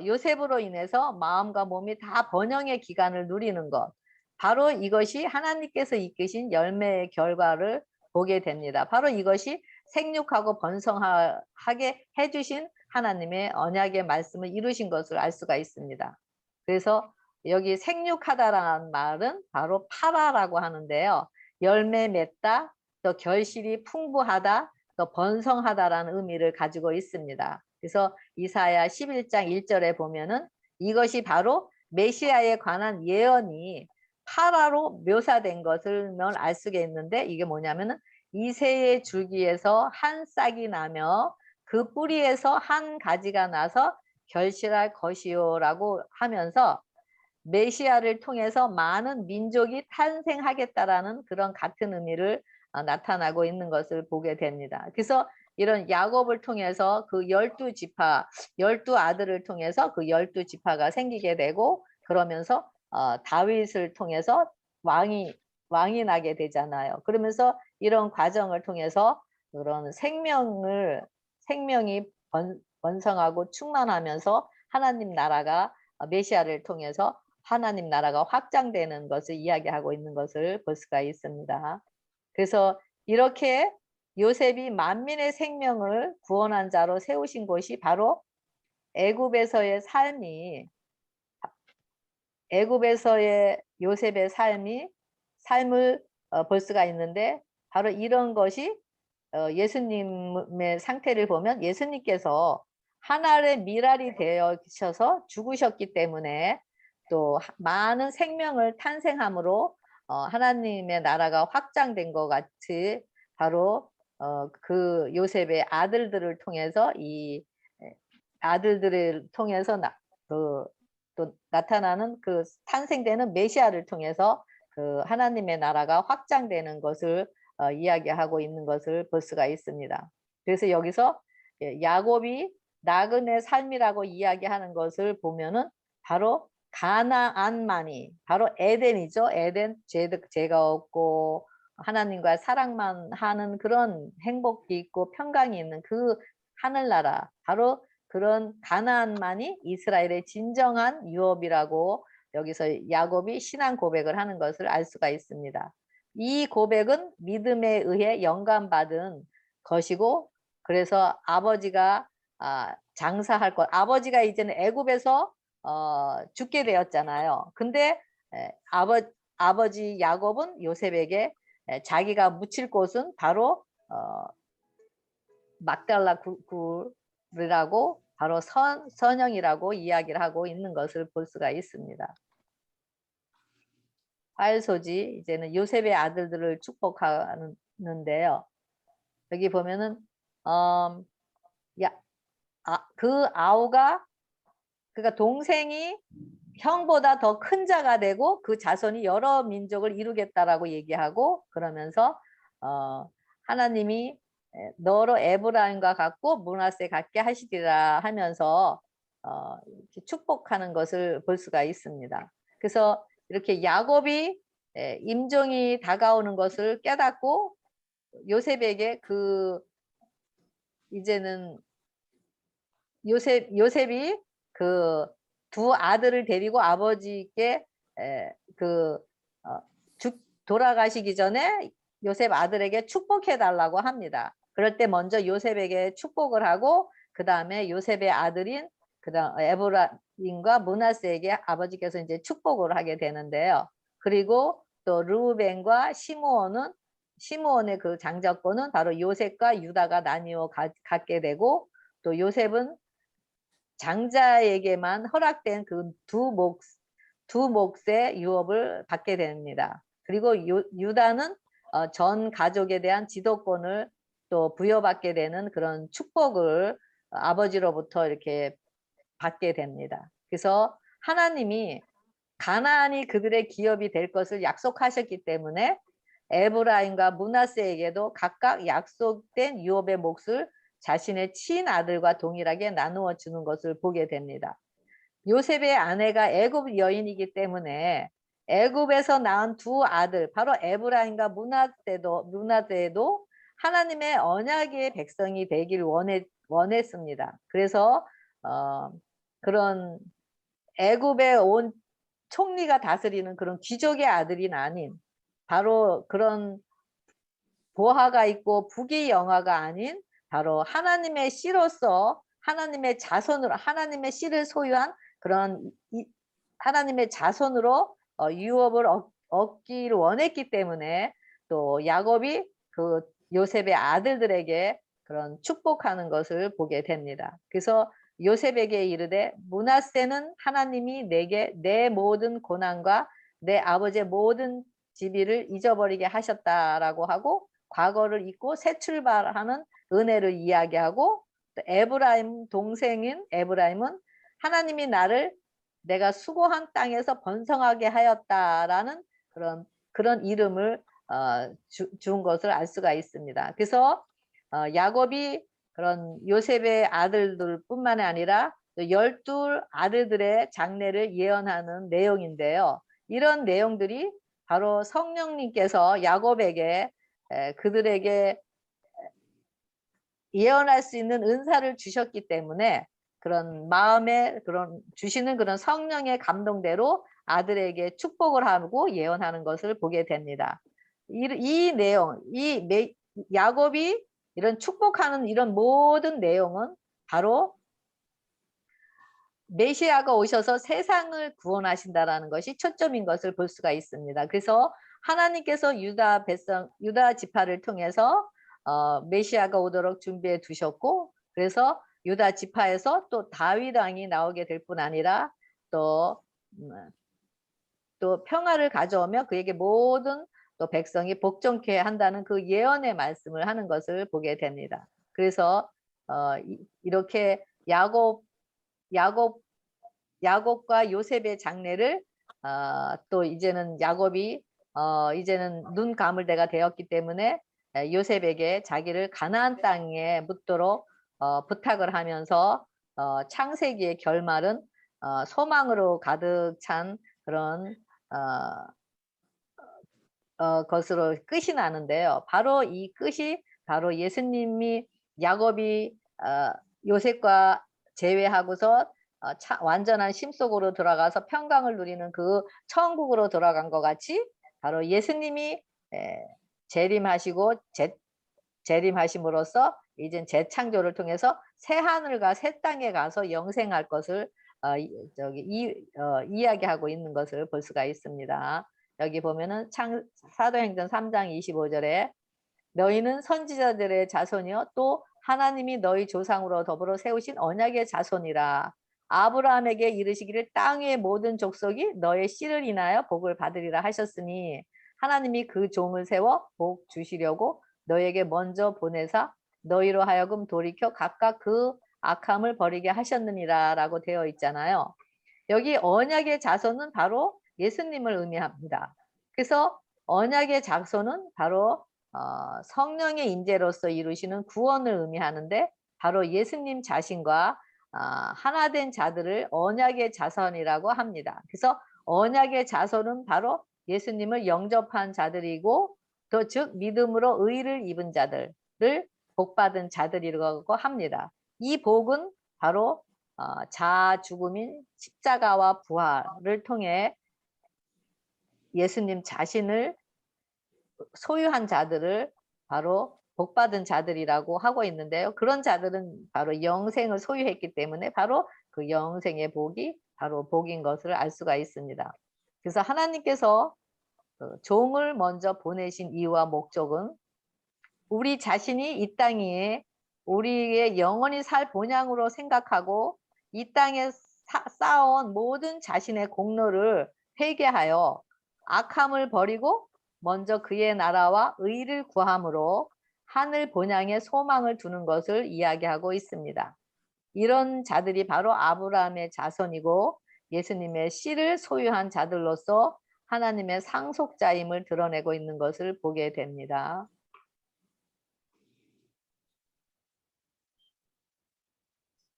요셉으로 인해서 마음과 몸이 다 번영의 기간을 누리는 것, 바로 이것이 하나님께서 이끄신 열매의 결과를 보게 됩니다. 바로 이것이 생육하고 번성하게 해주신 하나님의 언약의 말씀을 이루신 것을 알 수가 있습니다. 그래서 여기 생육하다라는 말은 바로 파라라고 하는데요. 열매 맺다, 또 결실이 풍부하다, 또 번성하다라는 의미를 가지고 있습니다. 그래서 이사야 11장 1절에 보면은 이것이 바로 메시아에 관한 예언이 파라로 묘사된 것을 알 수가 있는데, 이게 뭐냐면은 이새의 줄기에서 한 싹이 나며 그 뿌리에서 한 가지가 나서 결실할 것이요라고 하면서 메시아를 통해서 많은 민족이 탄생하겠다라는 그런 같은 의미를 나타나고 있는 것을 보게 됩니다. 그래서 이런 야곱을 통해서 그 12지파, 12아들을 통해서 그 12지파가 생기게 되고, 그러면서 다윗을 통해서 왕이 나게 되잖아요. 그러면서 이런 과정을 통해서 그런 생명이 번성하고 충만하면서 하나님 나라가 메시아를 통해서 하나님 나라가 확장되는 것을 이야기하고 있는 것을 볼 수가 있습니다. 그래서 이렇게 요셉이 만민의 생명을 구원한 자로 세우신 곳이 바로 애굽에서의 요셉의 삶을 볼 수가 있는데, 바로 이런 것이 예수님의 상태를 보면 예수님께서 하늘의 미랄이 되어셔서 죽으셨기 때문에 또 많은 생명을 탄생함으로 하나님의 나라가 확장된 것 같이, 바로 그 요셉의 아들들을 통해서 아들들을 통해서 또 나타나는 그 탄생되는 메시아를 통해서 그 하나님의 나라가 확장되는 것을 이야기하고 있는 것을 볼 수가 있습니다. 그래서 여기서 야곱이 나그네 삶이라고 이야기하는 것을 보면은 바로 가나안만이 바로 에덴이죠. 에덴, 죄가 없고 하나님과 사랑만 하는 그런 행복이 있고 평강이 있는 그 하늘나라, 바로 그런 가나안만이 이스라엘의 진정한 유업이라고 여기서 야곱이 신앙 고백을 하는 것을 알 수가 있습니다. 이 고백은 믿음에 의해 영감받은 것이고, 그래서 아버지가 장사할 것, 아버지가 이제는 애굽에서 죽게 되었잖아요. 근데 아버지 야곱은 요셉에게 자기가 묻힐 곳은 바로 막달라 굴이라고, 바로 선영이라고 이야기를 하고 있는 것을 볼 수가 있습니다. 화일소지, 이제는 요셉의 아들들을 축복하는데요. 여기 보면은 그 아우가, 그러니까 동생이 형보다 더 큰 자가 되고 그 자손이 여러 민족을 이루겠다라고 얘기하고, 그러면서 하나님이 너로 에브라임과 같고 므낫세 같게 하시리라 하면서 이렇게 축복하는 것을 볼 수가 있습니다. 그래서 이렇게 야곱이 임종이 다가오는 것을 깨닫고 요셉에게 이제는 요셉이 그 두 아들을 데리고 아버지께 돌아가시기 전에 요셉 아들에게 축복해 달라고 합니다. 그럴 때 먼저 요셉에게 축복을 하고, 그 다음에 요셉의 아들인 에브라임과 므낫세에게 아버지께서 이제 축복을 하게 되는데요. 그리고 또 르우벤과 시므온의 그 장자권은 바로 요셉과 유다가 나뉘어 갖게 되고, 또 요셉은 장자에게만 허락된 그 두 몫의 유업을 받게 됩니다. 그리고 유다는 전 가족에 대한 지도권을 또 부여받게 되는 그런 축복을 아버지로부터 이렇게 받게 됩니다. 그래서 하나님이 가나안이 그들의 기업이 될 것을 약속하셨기 때문에 에브라임과 므낫세에게도 각각 약속된 유업의 몫을 자신의 친아들과 동일하게 나누어 주는 것을 보게 됩니다. 요셉의 아내가 애굽 여인이기 때문에 애굽에서 낳은 두 아들, 바로 에브라임과 므낫세도 하나님의 언약의 백성이 되길 원했습니다. 그래서 그런 애굽에 온 총리가 다스리는 그런 귀족의 아들이 아닌, 바로 그런 보화가 있고 부귀영화가 아닌, 바로 하나님의 씨로서 하나님의 자손으로, 하나님의 씨를 소유한 그런 하나님의 자손으로 유업을 얻기를 원했기 때문에 또 야곱이 그 요셉의 아들들에게 그런 축복하는 것을 보게 됩니다. 그래서 요셉에게 이르되 므낫세는 하나님이 내게 내 모든 고난과 내 아버지의 모든 지비를 잊어버리게 하셨다라고 하고, 과거를 잊고 새 출발하는 은혜를 이야기하고, 또 에브라임 동생인 에브라임은 하나님이 나를 내가 수고한 땅에서 번성하게 하였다라는 그런 이름을 준 것을 알 수가 있습니다. 그래서 야곱이 그런 요셉의 아들들뿐만 아니라 12 아들들의 장래를 예언하는 내용인데요. 이런 내용들이 바로 성령님께서 야곱에게 그들에게 예언할 수 있는 은사를 주셨기 때문에 그런 마음에 주시는 그런 성령의 감동대로 아들에게 축복을 하고 예언하는 것을 보게 됩니다. 이 내용, 야곱이 이런 축복하는 이런 모든 내용은 바로 메시아가 오셔서 세상을 구원하신다라는 것이 초점인 것을 볼 수가 있습니다. 그래서 하나님께서 유다 지파를 통해서 메시아가 오도록 준비해 두셨고, 그래서 유다 지파에서 또 다윗 왕이 나오게 될 뿐 아니라 또 평화를 가져오며 그에게 모든 또 백성이 복종케 한다는 그 예언의 말씀을 하는 것을 보게 됩니다. 그래서 이렇게 야곱과 요셉의 장래를 또 이제는 야곱이 이제는 눈 감을 때가 되었기 때문에 요셉에게 자기를 가나안 땅에 묻도록 부탁을 하면서 창세기의 결말은 소망으로 가득 찬 그런 것으로 끝이 나는데요. 바로 이 끝이 바로 예수님이 야곱이 요셉과 재회하고서 완전한 심 속으로 들어가서 평강을 누리는 그 천국으로 들어간 것 같이 바로 예수님이 재림하심으로써 이젠 재창조를 통해서 새 하늘과 새 땅에 가서 영생할 것을 이야기하고 있는 것을 볼 수가 있습니다. 여기 보면은 사도행전 3장 25절에 너희는 선지자들의 자손이요 또 하나님이 너희 조상으로 더불어 세우신 언약의 자손이라. 아브라함에게 이르시기를 땅의 모든 족속이 너의 씨를 인하여 복을 받으리라 하셨으니 하나님이 그 종을 세워 복 주시려고 너에게 먼저 보내사 너희로 하여금 돌이켜 각각 그 악함을 버리게 하셨느니라 라고 되어 있잖아요. 여기 언약의 자손은 바로 예수님을 의미합니다. 그래서 언약의 자손은 바로 성령의 임재로서 이루시는 구원을 의미하는데 바로 예수님 자신과 하나 된 자들을 언약의 자손이라고 합니다. 그래서 언약의 자손은 바로 예수님을 영접한 자들이고 또 즉 믿음으로 의를 입은 자들을 복받은 자들이라고 합니다. 이 복은 바로 자아 죽음인 십자가와 부활을 통해 예수님 자신을 소유한 자들을 바로 복받은 자들이라고 하고 있는데요. 그런 자들은 바로 영생을 소유했기 때문에 바로 그 영생의 복이 바로 복인 것을 알 수가 있습니다. 그래서 하나님께서 종을 먼저 보내신 이유와 목적은 우리 자신이 이 땅 위에 우리의 영원히 살 본향으로 생각하고 이 땅에 쌓아온 모든 자신의 공로를 회개하여 악함을 버리고 먼저 그의 나라와 의를 구함으로 하늘 본향에 소망을 두는 것을 이야기하고 있습니다. 이런 자들이 바로 아브라함의 자손이고 예수님의 씨를 소유한 자들로서 하나님의 상속자임을 드러내고 있는 것을 보게 됩니다.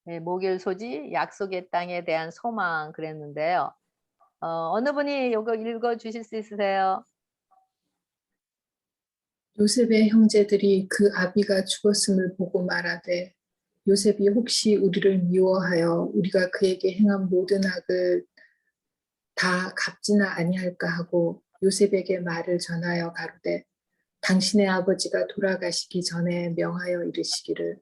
네, 목요일 소지 약속의 땅에 대한 소망 그랬는데요. 어느 분이 이거 읽어 주실 수 있으세요? 요셉의 형제들이 그 아비가 죽었음을 보고 말하되 요셉이 혹시 우리를 미워하여 우리가 그에게 행한 모든 악을 다 갚지는 아니할까 하고 요셉에게 말을 전하여 가로되 당신의 아버지가 돌아가시기 전에 명하여 이르시기를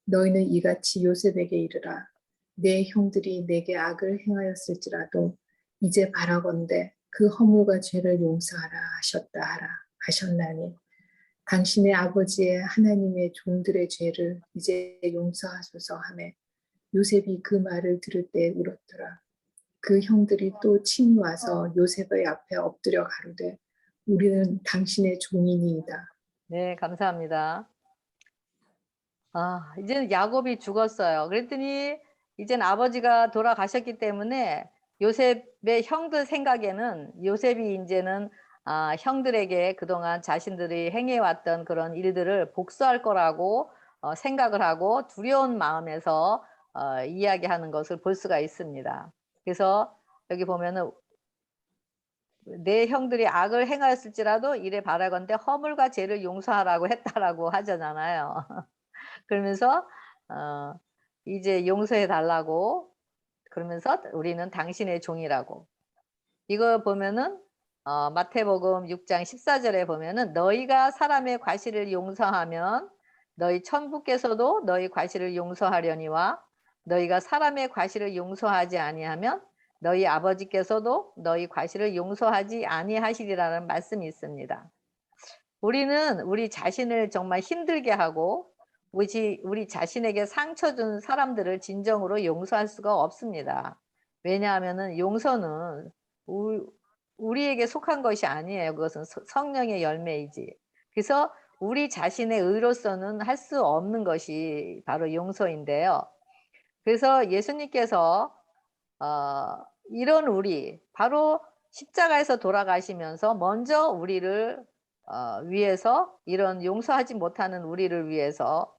너희는 이같이 요셉에게 이르라 내 형들이 내게 악을 행하였을지라도 이제 바라건대 그 허물과 죄를 용서하라 하셨다 하라 하셨나니 당신의 아버지의 하나님의 종들의 죄를 이제 용서하소서 하매 요셉이 그 말을 들을 때 울었더라. 그 형들이 또 친히 와서 요셉의 앞에 엎드려 가로되 우리는 당신의 종이니이다. 네, 감사합니다. 이제는 야곱이 죽었어요. 그랬더니 이제는 아버지가 돌아가셨기 때문에 요셉의 형들 생각에는 요셉이 이제는 형들에게 그동안 자신들이 행해왔던 그런 일들을 복수할 거라고 생각을 하고 두려운 마음에서 이야기하는 것을 볼 수가 있습니다. 그래서 여기 보면은 내 형들이 악을 행하였을지라도 이래 바라건대 허물과 죄를 용서하라고 했다라고 하잖아요. 그러면서 어 이제 용서해 달라고 그러면서 우리는 당신의 종이라고. 이거 보면은 마태복음 6장 14절에 보면은 너희가 사람의 과실을 용서하면 너희 천부께서도 너희 과실을 용서하려니와 너희가 사람의 과실을 용서하지 아니하면 너희 아버지께서도 너희 과실을 용서하지 아니하시리라는 말씀이 있습니다. 우리는 우리 자신을 정말 힘들게 하고 우리 자신에게 상처 준 사람들을 진정으로 용서할 수가 없습니다. 왜냐하면은 용서는 우리에게 속한 것이 아니에요. 그것은 성령의 열매이지. 그래서 우리 자신의 의로서는 할 수 없는 것이 바로 용서인데요. 그래서 예수님께서 이런 바로 십자가에서 돌아가시면서 먼저 우리를 위해서 이런 용서하지 못하는 우리를 위해서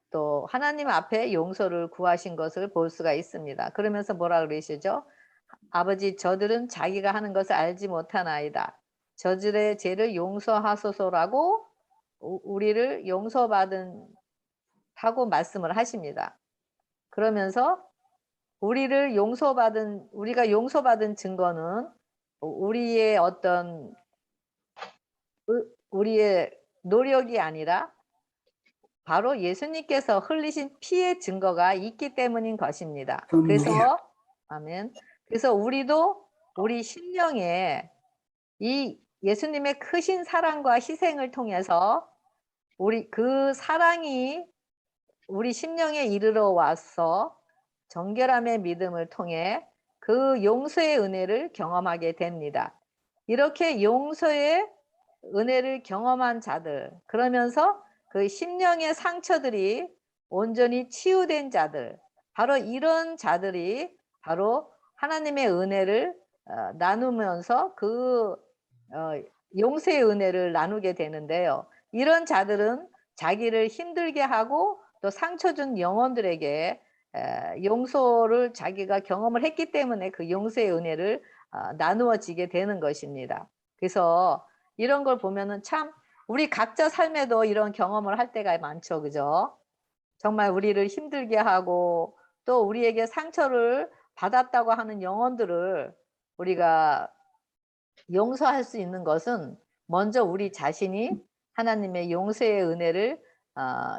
또 하나님 앞에 용서를 구하신 것을 볼 수가 있습니다. 그러면서 뭐라 그러시죠? 아버지 저들은 자기가 하는 것을 알지 못하나이다. 저들의 죄를 용서하소서라고 우리를 용서받은 하고 말씀을 하십니다. 그러면서 우리가 용서받은 증거는 우리의 어떤 우리의 노력이 아니라 바로 예수님께서 흘리신 피의 증거가 있기 때문인 것입니다. 그래서 아멘. 그래서 우리도 우리 심령에 이 예수님의 크신 사랑과 희생을 통해서 그 사랑이 우리 심령에 이르러 와서 정결함의 믿음을 통해 그 용서의 은혜를 경험하게 됩니다. 이렇게 용서의 은혜를 경험한 자들, 그러면서 그 심령의 상처들이 온전히 치유된 자들, 바로 이런 자들이 바로 하나님의 은혜를 나누면서 그 용서의 은혜를 나누게 되는데요. 이런 자들은 자기를 힘들게 하고 또 상처 준 영혼들에게 용서를 자기가 경험을 했기 때문에 그 용서의 은혜를 나누어지게 되는 것입니다. 그래서 이런 걸 보면은 참 우리 각자 삶에도 이런 경험을 할 때가 많죠. 그죠? 정말 우리를 힘들게 하고 또 우리에게 상처를 받았다고 하는 영혼들을 우리가 용서할 수 있는 것은 먼저 우리 자신이 하나님의 용서의 은혜를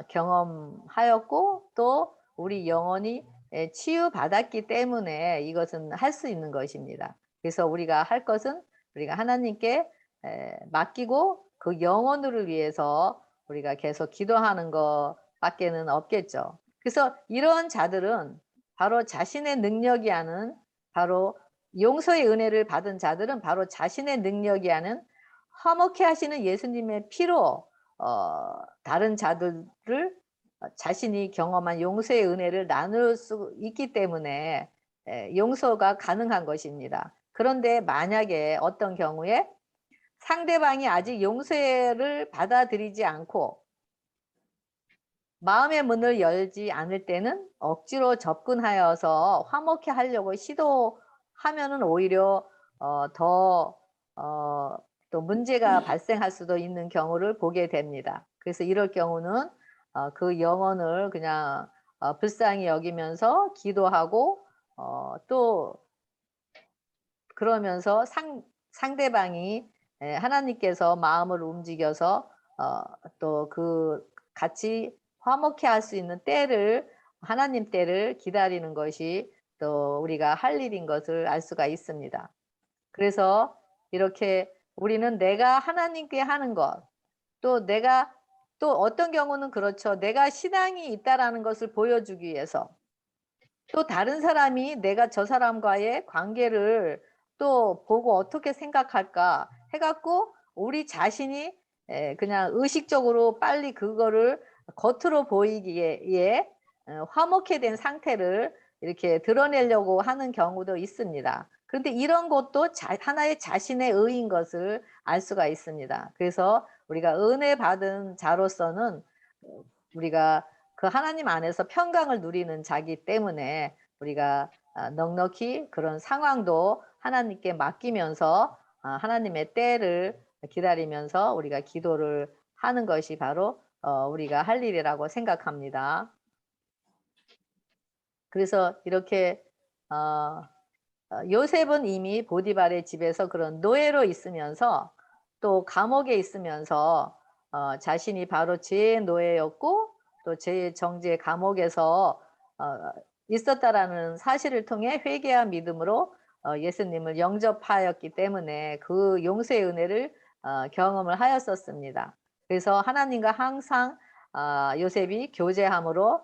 경험하였고 또 우리 영혼이 치유받았기 때문에 이것은 할 수 있는 것입니다. 그래서 우리가 할 것은 우리가 하나님께 맡기고 그 영혼들을 위해서 우리가 계속 기도하는 것밖에는 없겠죠. 그래서 이런 자들은 바로 자신의 능력이 아닌 바로 용서의 은혜를 받은 자들은 바로 자신의 능력이 아닌 화목해 하시는 예수님의 피로 다른 자들을 자신이 경험한 용서의 은혜를 나눌 수 있기 때문에 용서가 가능한 것입니다. 그런데 만약에 어떤 경우에 상대방이 아직 용서를 받아들이지 않고 마음의 문을 열지 않을 때는 억지로 접근하여서 화목해 하려고 시도하면은 오히려 또 문제가 발생할 수도 있는 경우를 보게 됩니다. 그래서 이럴 경우는 그 영혼을 그냥 불쌍히 여기면서 기도하고 또 그러면서 상대방이 하나님께서 마음을 움직여서 또 그 같이 화목해 할 수 있는 때를 하나님 때를 기다리는 것이 또 우리가 할 일인 것을 알 수가 있습니다. 그래서 이렇게 우리는 내가 하나님께 하는 것, 또 내가 또 어떤 경우는 그렇죠. 내가 신앙이 있다라는 것을 보여주기 위해서 또 다른 사람이 내가 저 사람과의 관계를 또 보고 어떻게 생각할까 해갖고 우리 자신이 그냥 의식적으로 빨리 그거를 겉으로 보이기에 화목해 된 상태를 이렇게 드러내려고 하는 경우도 있습니다. 그런데 이런 것도 하나의 자신의 의인 것을 알 수가 있습니다. 그래서 우리가 은혜 받은 자로서는 우리가 그 하나님 안에서 평강을 누리는 자기 때문에 우리가 넉넉히 그런 상황도 하나님께 맡기면서 하나님의 때를 기다리면서 우리가 기도를 하는 것이 바로 우리가 할 일이라고 생각합니다. 그래서 이렇게 요셉은 이미 보디발의 집에서 그런 노예로 있으면서 또 감옥에 있으면서 자신이 바로 죄의 노예였고 또 죄의 정죄 감옥에서 있었다라는 사실을 통해 회개와 믿음으로 예수님을 영접하였기 때문에 그 용서의 은혜를 경험을 하였었습니다. 그래서 하나님과 항상 요셉이 교제함으로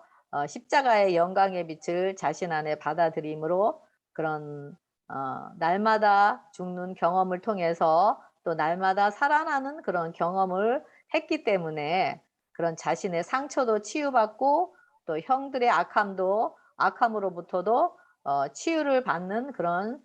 십자가의 영광의 빛을 자신 안에 받아들임으로 그런 날마다 죽는 경험을 통해서 또 날마다 살아나는 그런 경험을 했기 때문에 그런 자신의 상처도 치유받고 또 형들의 악함으로부터도 치유를 받는 그런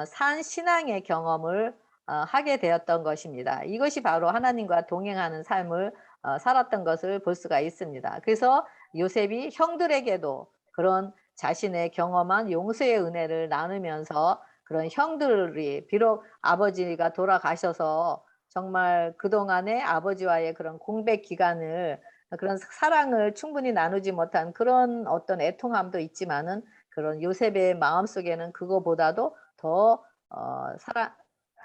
산 신앙의 경험을 하게 되었던 것입니다. 이것이 바로 하나님과 동행하는 삶을 살았던 것을 볼 수가 있습니다. 그래서 요셉이 형들에게도 그런 자신의 경험한 용서의 은혜를 나누면서 그런 형들이 비록 아버지가 돌아가셔서 정말 그동안의 아버지와의 그런 공백 기간을 그런 사랑을 충분히 나누지 못한 그런 어떤 애통함도 있지만은 그런 요셉의 마음속에는 그거보다도 더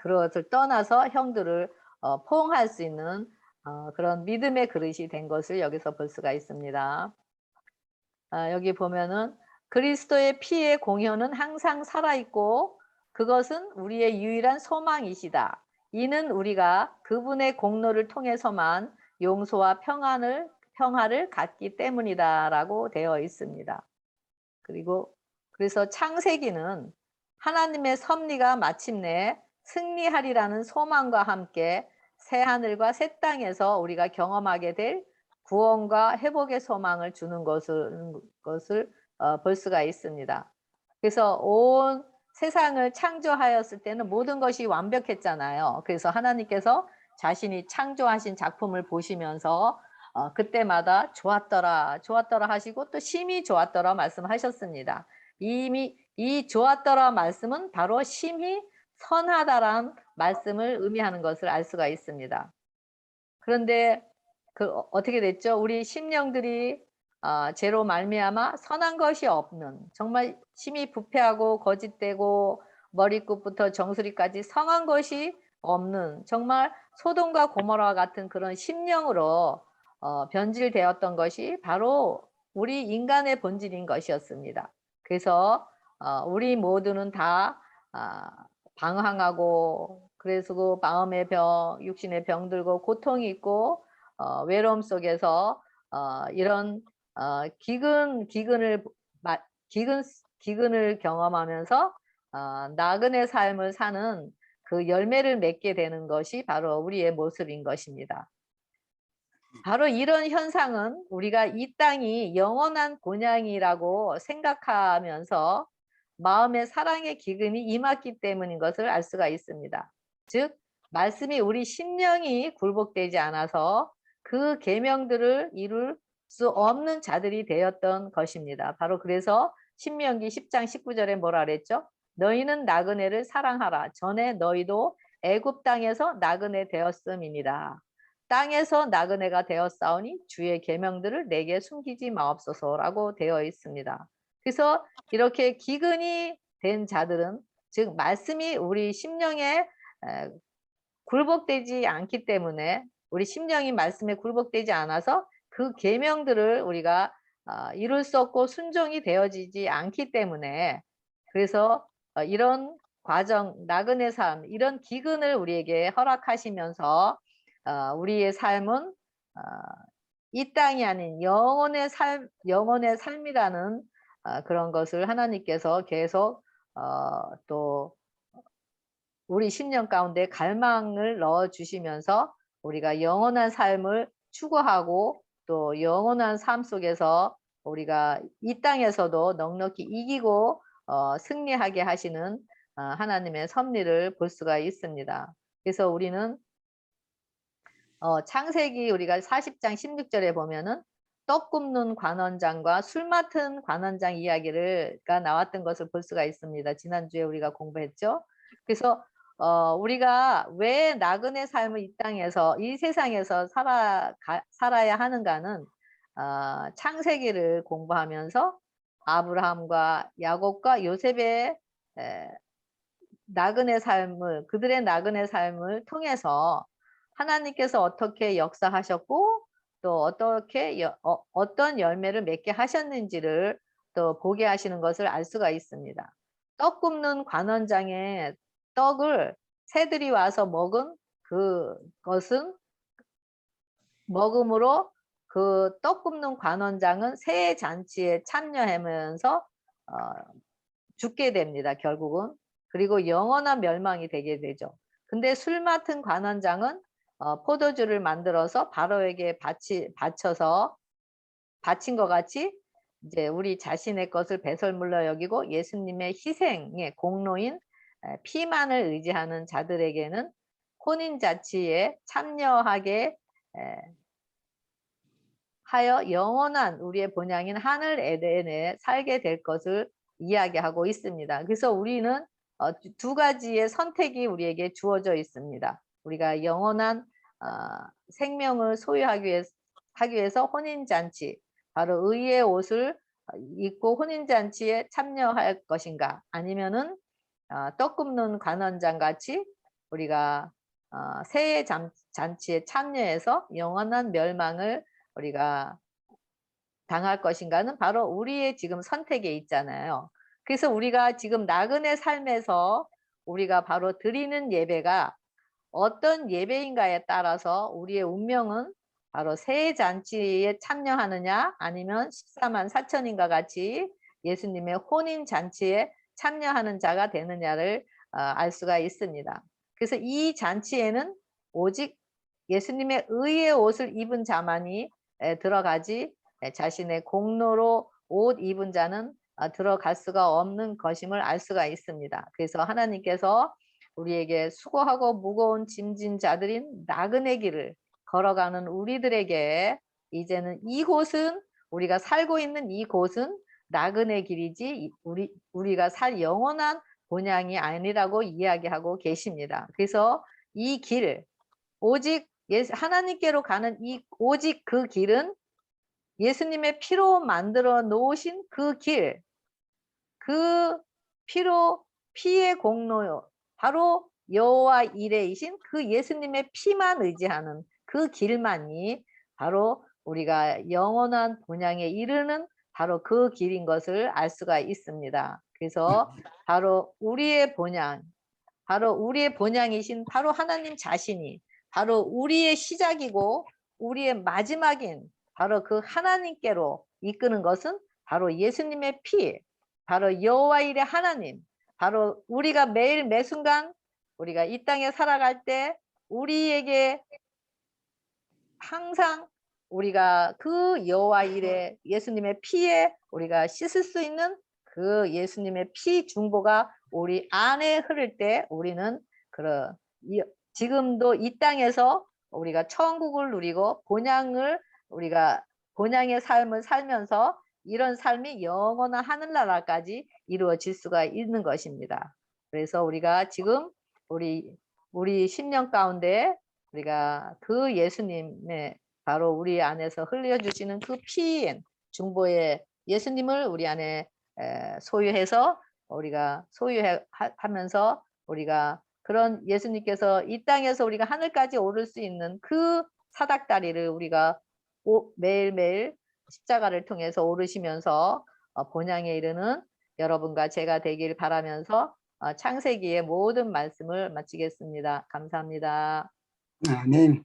그것을 떠나서 형들을 포옹할 수 있는 그런 믿음의 그릇이 된 것을 여기서 볼 수가 있습니다. 여기 보면은 그리스도의 피의 공효는 항상 살아있고 그것은 우리의 유일한 소망이시다. 이는 우리가 그분의 공로를 통해서만 용서와 평화를 갖기 때문이다라고 되어 있습니다. 그래서 창세기는 하나님의 섭리가 마침내 승리하리라는 소망과 함께 새 하늘과 새 땅에서 우리가 경험하게 될 구원과 회복의 소망을 주는 것을 볼 수가 있습니다. 그래서 온 세상을 창조하였을 때는 모든 것이 완벽했잖아요. 그래서 하나님께서 자신이 창조하신 작품을 보시면서 그때마다 좋았더라 하시고 또 심히 좋았더라 말씀하셨습니다. 이미 이 좋았더라 말씀은 바로 심히 선하다란 말씀을 의미하는 것을 알 수가 있습니다. 그런데 어떻게 됐죠? 우리 심령들이 죄로 말미암아 선한 것이 없는 정말 심히 부패하고 거짓되고 머리끝부터 정수리까지 성한 것이 없는 정말 소돔과 고모라 같은 그런 심령으로 변질되었던 것이 바로 우리 인간의 본질인 것이었습니다. 그래서 우리 모두는 다 방황하고 그래서 그 마음의 병, 육신의 병들고 고통이 있고 외로움 속에서 이런 기근을 경험하면서 나그네 삶을 사는 그 열매를 맺게 되는 것이 바로 우리의 모습인 것입니다. 바로 이런 현상은 우리가 이 땅이 영원한 본향이라고 생각하면서 마음의 사랑의 기근이 임했기 때문인 것을 알 수가 있습니다. 즉 말씀이 우리 심령이 굴복되지 않아서 그 계명들을 이룰 수 없는 자들이 되었던 것입니다. 바로 그래서 신명기 10장 19절에 뭐라 그랬죠? 너희는 나그네를 사랑하라. 전에 너희도 애굽 땅에서 나그네 되었음이니라. 땅에서 나그네가 되었사오니 주의 계명들을 내게 숨기지 마옵소서라고 되어 있습니다. 그래서 이렇게 기근이 된 자들은 즉 말씀이 우리 심령에 굴복되지 않기 때문에 우리 심령이 말씀에 굴복되지 않아서 그 계명들을 우리가 이룰 수 없고 순종이 되어지지 않기 때문에 그래서 이런 과정 나그네 삶 이런 기근을 우리에게 허락하시면서 우리의 삶은 이 땅이 아닌 영혼의 삶이라는 그런 것을 하나님께서 계속 또 우리 심령 가운데 갈망을 넣어 주시면서 우리가 영원한 삶을 추구하고 또 영원한 삶 속에서 우리가 이 땅에서도 넉넉히 이기고 승리하게 하시는 하나님의 섭리를 볼 수가 있습니다. 그래서 우리는 창세기 우리가 40장 16절에 보면은 떡 굽는 관원장과 술 맡은 관원장 이야기가 나왔던 것을 볼 수가 있습니다. 지난주에 우리가 공부했죠. 그래서 우리가 왜 나그네 삶을 이 땅에서 이 세상에서 살아야 하는가는 창세기를 공부하면서 아브라함과 야곱과 요셉의 나그네 삶을 그들의 나그네 삶을 통해서 하나님께서 어떻게 역사하셨고 또 어떻게 어떤 열매를 맺게 하셨는지를 또 보게 하시는 것을 알 수가 있습니다. 떡 굽는 관원장의 떡을 새들이 와서 먹은 그것은 먹음으로 그 떡 굽는 관원장은 새해 잔치에 참여하면서 죽게 됩니다. 결국은. 그리고 영원한 멸망이 되게 되죠. 근데 술 맡은 관원장은 포도주를 만들어서 바로에게 바친 것 같이 이제 우리 자신의 것을 배설물로 여기고 예수님의 희생의 공로인 피만을 의지하는 자들에게는 혼인잔치에 참여하게 하여 영원한 우리의 본향인 하늘 에덴에 살게 될 것을 이야기하고 있습니다. 그래서 우리는 두 가지의 선택이 우리에게 주어져 있습니다. 우리가 영원한 생명을 소유하기 위해서 혼인잔치, 바로 의의 옷을 입고 혼인잔치에 참여할 것인가, 아니면은 떡 굽는 관원장 같이 우리가 새해 잔치에 참여해서 영원한 멸망을 우리가 당할 것인가는 바로 우리의 지금 선택에 있잖아요. 그래서 우리가 지금 나그네 삶에서 우리가 바로 드리는 예배가 어떤 예배인가에 따라서 우리의 운명은 바로 새해 잔치에 참여하느냐 아니면 14만 4천인과 같이 예수님의 혼인 잔치에 참여하는 자가 되느냐를 알 수가 있습니다. 그래서 이 잔치에는 오직 예수님의 의의 옷을 입은 자만이 들어가지 자신의 공로로 옷 입은 자는 들어갈 수가 없는 것임을 알 수가 있습니다. 그래서 하나님께서 우리에게 수고하고 무거운 짐진 자들인 나그네 길을 걸어가는 우리들에게 이제는 이곳은 우리가 살고 있는 이곳은 나그네 길이지 우리가 살 영원한 본향이 아니라고 이야기하고 계십니다. 그래서 이 길, 오직 하나님께로 가는 오직 그 길은 예수님의 피로 만들어 놓으신 그 길, 그 피의 공로요. 바로 여호와 이레이신 그 예수님의 피만 의지하는 그 길만이 바로 우리가 영원한 본향에 이르는 바로 그 길인 것을 알 수가 있습니다. 그래서 바로 우리의 본향이신 바로 하나님 자신이 바로 우리의 시작이고 우리의 마지막인 바로 그 하나님께로 이끄는 것은 바로 예수님의 피, 바로 여호와 일의 하나님, 바로 우리가 매일 매순간 우리가 이 땅에 살아갈 때 우리에게 항상 우리가 그 여호와 일의 예수님의 피에 우리가 씻을 수 있는 그 예수님의 피 중보가 우리 안에 흐를 때 우리는 지금도 이 땅에서 우리가 천국을 누리고 우리가 본향의 삶을 살면서 이런 삶이 영원한 하늘나라까지 이루어질 수가 있는 것입니다. 그래서 우리가 지금 우리 10년 가운데 우리가 그 예수님의 바로 우리 안에서 흘려주시는 그 피인 중보의 예수님을 우리 안에 소유해서 우리가 소유하면서 우리가 그런 예수님께서 이 땅에서 우리가 하늘까지 오를 수 있는 그 사닥다리를 우리가 매일매일 십자가를 통해서 오르시면서 본향에 이르는 여러분과 제가 되길 바라면서 창세기의 모든 말씀을 마치겠습니다. 감사합니다. 아멘.